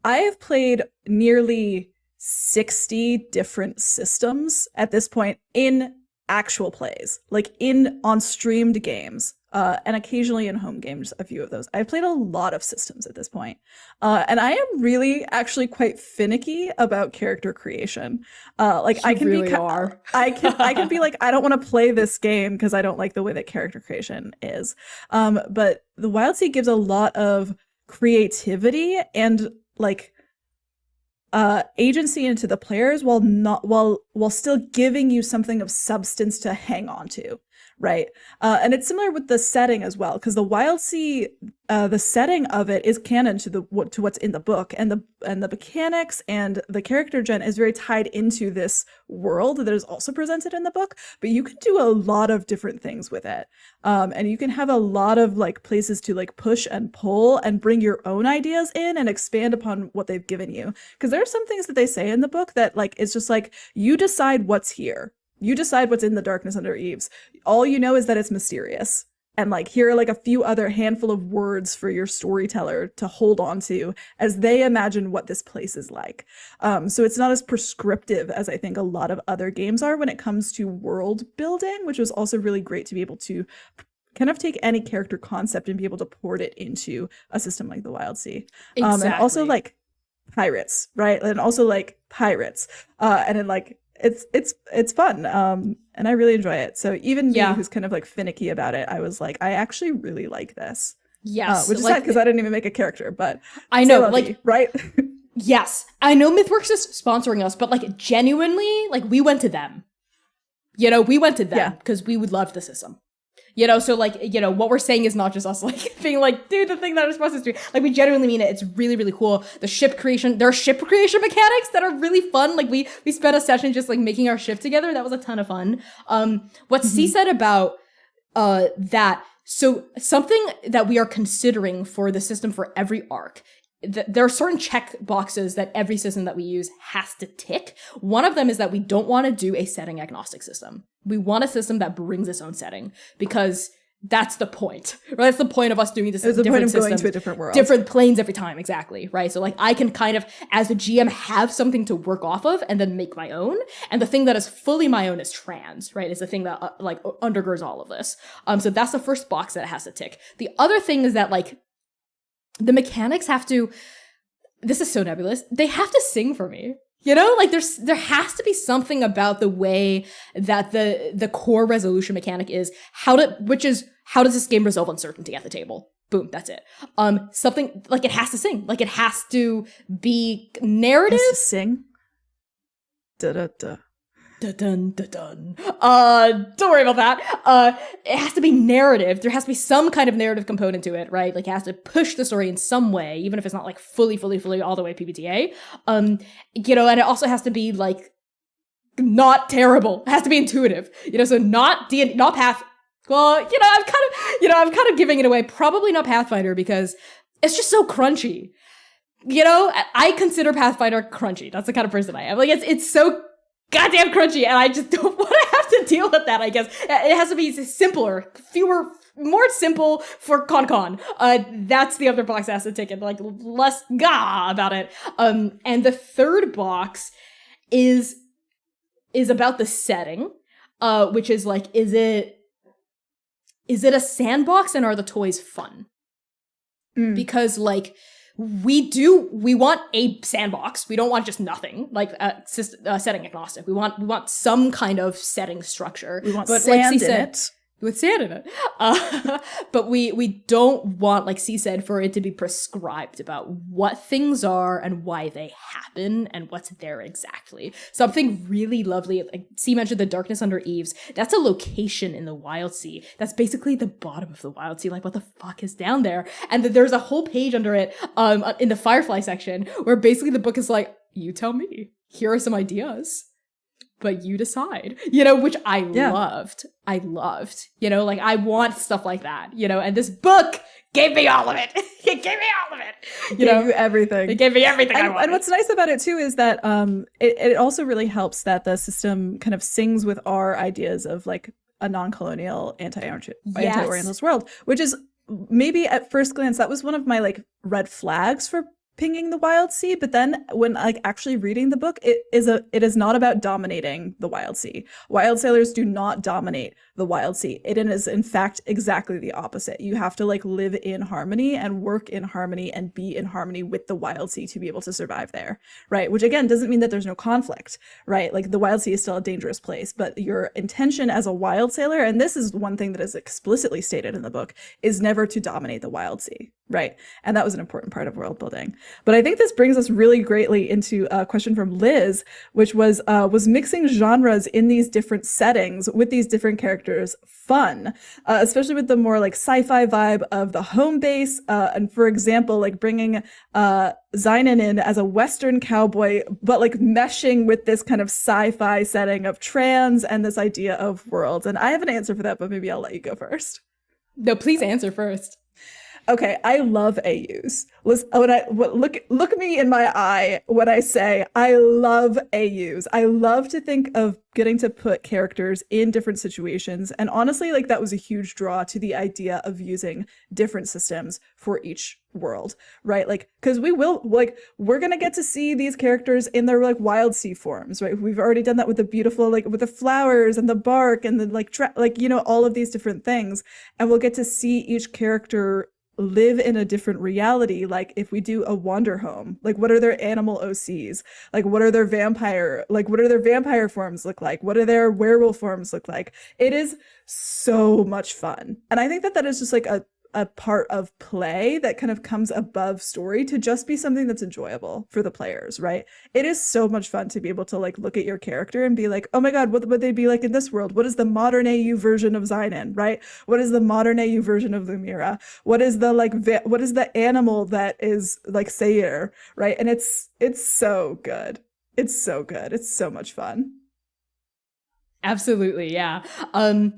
have played nearly 60 different systems at this point in actual plays, like on streamed games, and occasionally in home games, a few of those. I've played a lot of systems at this point. And I am really actually quite finicky about character creation. Like I can really be are. I can be like, I don't want to play this game because I don't like the way that character creation is. But the Wild Sea gives a lot of creativity and like agency into the players while still giving you something of substance to hang on to, right? And it's similar with the setting as well, because the Wild Sea, the setting of it is canon to what's in the book, and the mechanics and the character gen is very tied into this world that is also presented in the book. But you can do a lot of different things with it, and you can have a lot of like places to like push and pull and bring your own ideas in and expand upon what they've given you. Because there are some things that they say in the book that like it's just like you decide what's here. You decide what's in the darkness under eaves. All you know is that it's mysterious. And like here are like a few other handful of words for your storyteller to hold on to as they imagine what this place is like. So it's not as prescriptive as I think a lot of other games are when it comes to world building, which was also really great to be able to kind of take any character concept and be able to port it into a system like the Wild Sea. Exactly. And also like pirates, right? And also like pirates. And then like it's fun, and I really enjoy it. So even me, who's kind of like finicky about it, I was like, I actually really like this. Yes, which is sad because I didn't even make a character, but I know, like, right? Yes, I know MythWorks is sponsoring us, but like genuinely, like we went to them. You know, we went to them because we would love the system. You know, so like, you know, what we're saying is not just us like being like, dude, the thing that we're supposed to do. Like, we genuinely mean it. It's really, really cool. The ship creation, there are ship creation mechanics that are really fun. Like, we spent a session just like making our ship together. That was a ton of fun. What C said about that, so something that we are considering for the system for every arc, there are certain check boxes that every system that we use has to tick. One of them is that we don't want to do a setting agnostic system. We want a system that brings its own setting, because that's the point, right? That's the point of us doing this. It's the point of going to a different world. Different planes every time, exactly, right? So like I can kind of, as a GM, have something to work off of and then make my own. And the thing that is fully my own is trans, right? Is the thing that like undergirds all of this. So that's the first box that it has to tick. The other thing is that like the mechanics have to, this is so nebulous, they have to sing for me. You know, like there has to be something about the way that the core resolution mechanic is, how does this game resolve uncertainty at the table? Boom, that's it. Something like it has to sing, like it has to be narrative. It has to sing. Da da da. Dun, dun, dun. Don't worry about that. It has to be narrative. There has to be some kind of narrative component to it, right? Like it has to push the story in some way, even if it's not like fully all the way PBTA. You know, and it also has to be like not terrible. It has to be intuitive. You know, so not Path. Well, you know, I'm kind of giving it away. Probably not Pathfinder, because it's just so crunchy. You know, I consider Pathfinder crunchy. That's the kind of person I am. Like it's so goddamn crunchy, and I just don't want to have to deal with that, I guess. It has to be simpler, more simple for Con. That's the other box that has to take it, like, less about it. And the third box is about the setting, which is like, is it a sandbox, and are the toys fun? Because, like, we want a sandbox. We don't want just nothing, like setting agnostic. We want some kind of setting structure. We want sand in it. With sand in it. But we don't want, like C said, for it to be prescribed about what things are and why they happen and what's there exactly. Something really lovely, like C mentioned the darkness under eaves. That's a location in the Wild Sea. That's basically the bottom of the Wild Sea. Like, what the fuck is down there? And there's a whole page under it in the Firefly section where basically the book is like, you tell me. Here are some ideas, but you decide, you know, which I loved, you know, like I want stuff like that, you know, and this book gave me all of it. It gave me all of it. Gave you everything. It gave me everything I wanted. And what's nice about it too is that it also really helps that the system kind of sings with our ideas of like a non-colonial anti-Orientalist world, which is maybe at first glance that was one of my like red flags for pinging the Wild Sea, but then when like actually reading the book, it is not about dominating the Wild Sea. Wild sailors do not dominate the Wild Sea. It is in fact exactly the opposite. You have to like live in harmony and work in harmony and be in harmony with the Wild Sea to be able to survive there, right? Which again doesn't mean that there's no conflict, right? Like the Wild Sea is still a dangerous place, but your intention as a wild sailor, and this is one thing that is explicitly stated in the book, is never to dominate the Wild Sea. Right. And that was an important part of world building. But I think this brings us really greatly into a question from Liz, which was mixing genres in these different settings with these different characters fun, especially with the more like sci-fi vibe of the home base. And for example, like bringing Zynon in as a Western cowboy, but like meshing with this kind of sci-fi setting of trans and this idea of worlds. And I have an answer for that, but maybe I'll let you go first. No, please answer first. Okay, I love AUs. Look me in my eye when I say I love AUs. I love to think of getting to put characters in different situations. And honestly, like that was a huge draw to the idea of using different systems for each world, right? Like, because we're going to get to see these characters in their like wild sea forms, right? We've already done that with the beautiful, like with the flowers and the bark and the all of these different things. And we'll get to see each character live in a different reality. Like if we do a wander home, like what are their animal OCs? Like what are their vampire forms look like? What are their werewolf forms look like? It is so much fun. And I think that is just like a part of play that kind of comes above story to just be something that's enjoyable for the players, right? It is so much fun to be able to like look at your character and be like, oh my God, what would they be like in this world? What is the modern AU version of Zynon, right? What is the modern AU version of Lumira? What is the what is the animal that is like Sayer, right? And it's so good. It's so good. It's so much fun. Absolutely, yeah. A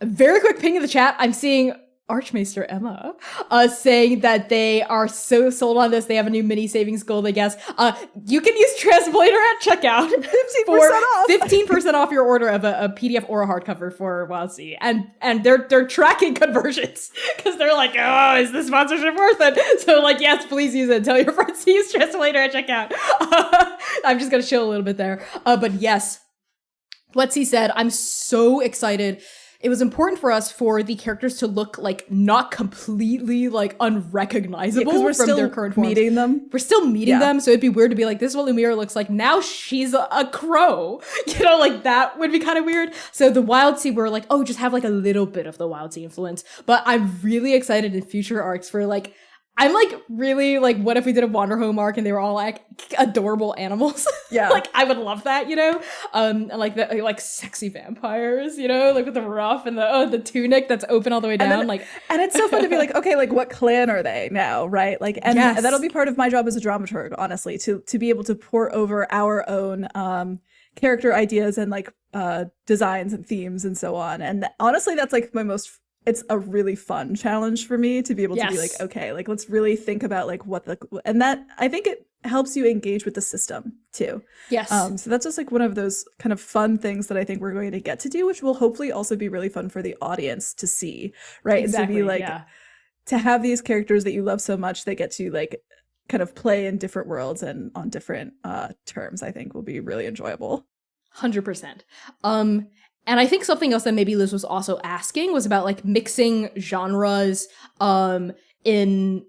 very quick ping in the chat. I'm seeing Archmaester Emma saying that they are so sold on this. They have a new mini savings goal, I guess. You can use Transplanar at checkout 15% off. 15% off your order of a PDF or a hardcover for Wild Sea. And they're tracking conversions because they're like, oh, is this sponsorship worth it? So like, yes, please use it. Tell your friends to use Transplanar at checkout. I'm just gonna chill a little bit there. But yes, what he said, I'm so excited. It was important for us for the characters to look like not completely like unrecognizable from their current forms. We're still meeting them, so it'd be weird to be like, this is what Lumira looks like. Now she's a crow. You know, like that would be kind of weird. So the Wild Sea, we're like, oh, just have like a little bit of the Wild Sea influence. But I'm really excited in future arcs for like, I'm like really like, what if we did a Wander Home arc and they were all like adorable animals? Yeah. Like I would love that, you know? And like the like sexy vampires, you know, like with the ruff and the tunic that's open all the way down. And it's so fun to be like, okay, like what clan are they now, right? Like, and yes. That'll be part of my job as a dramaturg, honestly, to be able to pour over our own character ideas and like designs and themes and so on. And honestly, that's like it's a really fun challenge for me to be able to be like, okay, like let's really think about like and that I think it helps you engage with the system too. Yes. So that's just like one of those kind of fun things that I think we're going to get to do, which will hopefully also be really fun for the audience to see, right? Exactly, and to be like, to have these characters that you love so much that get to like kind of play in different worlds and on different terms, I think will be really enjoyable. 100%. And I think something else that maybe Liz was also asking was about like mixing genres in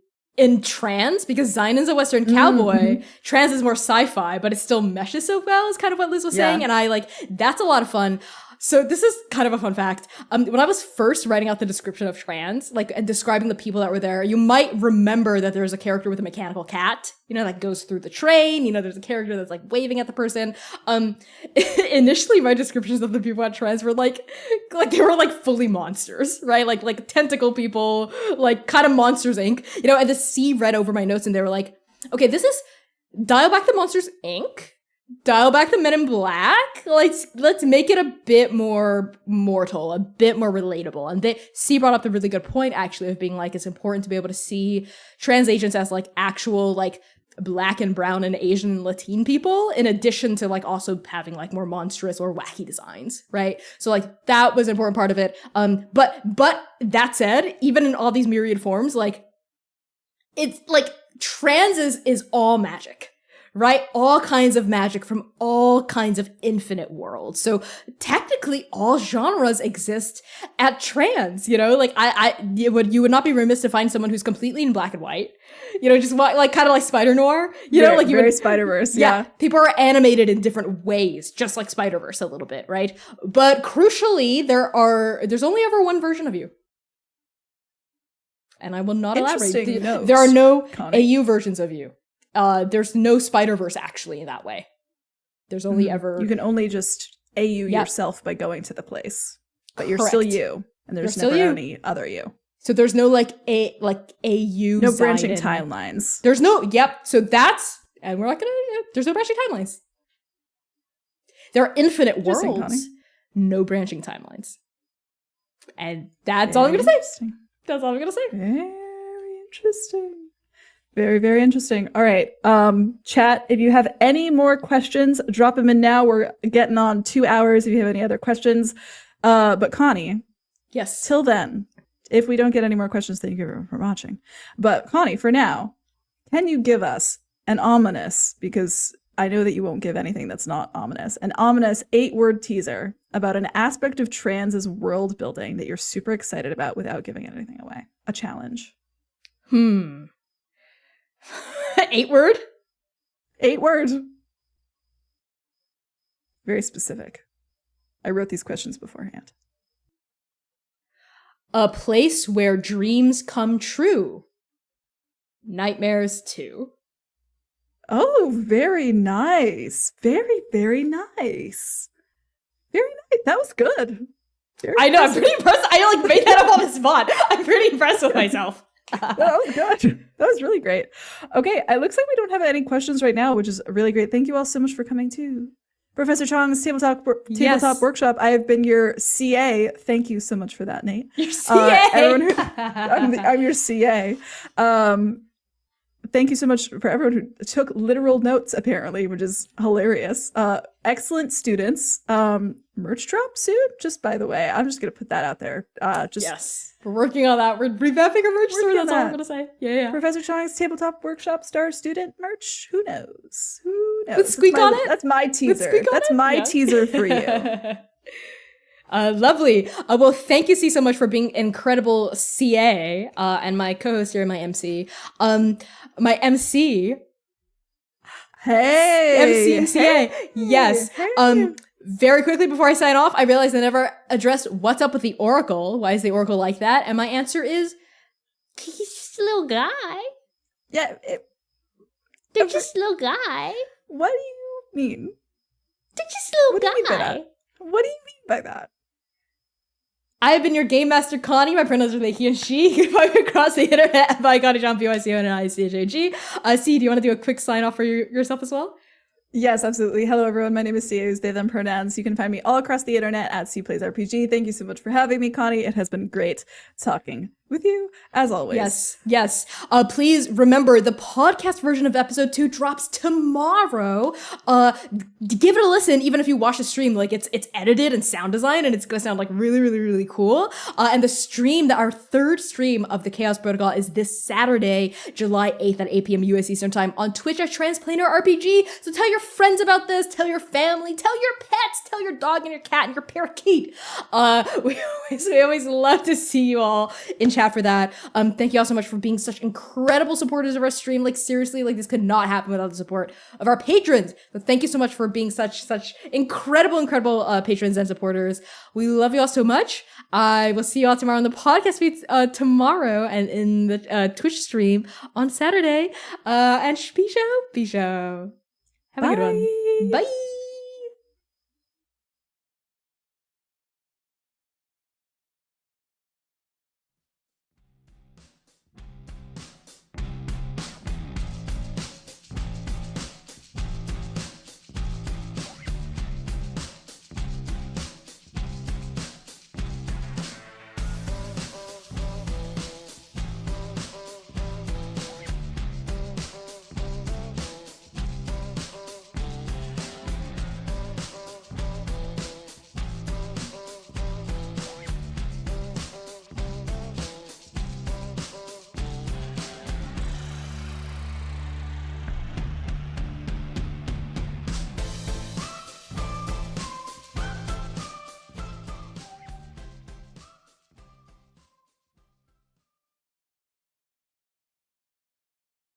trans, because Zynon's a Western cowboy. Trans is more sci-fi, but it still meshes so well is kind of what Liz was saying. And I like, that's a lot of fun. So this is kind of a fun fact. When I was first writing out the description of trans, like and describing the people that were there, you might remember that there's a character with a mechanical cat, you know, that goes through the train. You know, there's a character that's like waving at the person. Initially, my descriptions of the people at trans were like they were like fully monsters, right? Like tentacle people, like kind of Monsters Inc. You know, and the C read over my notes and they were like, okay, this is Dial Back the Monsters Inc. dial back the Men in Black. Let's make it a bit more mortal, a bit more relatable. And C brought up the really good point, actually, of being like, it's important to be able to see trans agents as like actual like Black and brown and Asian and Latin people, in addition to like also having like more monstrous or wacky designs, right? So like that was an important part of it. But that said, even in all these myriad forms, like it's like trans is all magic. Right? All kinds of magic from all kinds of infinite worlds. So technically all genres exist at trans, you know? Like you would not be remiss to find someone who's completely in black and white. You know, just like kind of like Spider Noir, you know, like very Spider-Verse, yeah. People are animated in different ways, just like Spider-Verse a little bit, right? But crucially, there's only ever one version of you. And I will not elaborate. There are no Connie. AU versions of you. There's no Spider-Verse actually in that way. There's only ever... You can only just AU yourself by going to the place. But you're still you. And there's never any other you. So there's no like AU... No branching timelines. There's no... Yep. So that's... And we're not gonna... There's no branching timelines. There are infinite worlds. No branching timelines. And that's all I'm gonna say. That's all I'm gonna say. Very interesting. Very, very interesting. All right. Chat, if you have any more questions, drop them in now. We're getting on 2 hours if you have any other questions. But Connie. Yes. Till then, if we don't get any more questions, thank you everyone for watching. But Connie, for now, can you give us an ominous, because I know that you won't give anything that's not ominous, an ominous 8-word teaser about an aspect of trans's world building that you're super excited about without giving anything away? A challenge. 8-word? 8 words. Very specific. I wrote these questions beforehand. A place where dreams come true. Nightmares 2. Oh, very nice. Very, very nice. Very nice. That was good. I know, I'm pretty impressed. I like made that up on the spot. I'm pretty impressed with myself. That was good. That was really great. Okay, it looks like we don't have any questions right now, which is really great. Thank you all so much for coming to Professor Chong's Tabletop Workshop. I have been your CA. Thank you so much for that, Nate. Your CA. I'm your CA. Thank you so much for everyone who took literal notes, apparently, which is hilarious. Excellent students. Merch drop soon, just by the way. I'm just going to put that out there. Yes. We're working on that. We're revamping our merch store. That's all I'm going to say. Yeah. Professor Chong's Tabletop Workshop Star Student merch. Who knows? Let's squeak on it. That's my teaser. That's my teaser for you. Lovely. Well, thank you, C, so much for being incredible CA and my co-host here, my MC. My MC. Hey. MC and CA. Hey. Yes. Hey. Very quickly before I sign off, I realized I never addressed what's up with the Oracle. Why is the Oracle like that? And my answer is, he's just a little guy. Yeah. They're just a little guy. What do you mean? They're just a little guy. What do you mean by that? I have been your Game Master Connie. My pronouns are they, he, and she. You can find me across the internet by Connie John, PYCONNICHAG. C, do you want to do a quick sign off for yourself as well? Yes, absolutely. Hello, everyone. My name is Cia, they, them pronouns. You can find me all across the internet at CPlaysRPG. Thank you so much for having me, Connie. It has been great talking with you, as always. Yes. Please remember, the podcast version of episode 2 drops tomorrow. Give it a listen, even if you watch the stream. Like, it's edited and sound design, and it's gonna sound like really, really, really cool. And the stream, our third stream of the Chaos Protocol is this Saturday, July 8th at 8 p.m. US Eastern Time on Twitch at Transplanar RPG. So tell your friends about this, tell your family, tell your pets, tell your dog and your cat and your parakeet. We always love to see you all in chat for that. Thank you all so much for being such incredible supporters of our stream. Like, seriously, like, this could not happen without the support of our patrons. So thank you so much for being such incredible patrons and supporters. We love you all so much. I will see you all tomorrow on the podcast feed tomorrow, and in the Twitch stream on Saturday. And be show. Have a good one. Bye.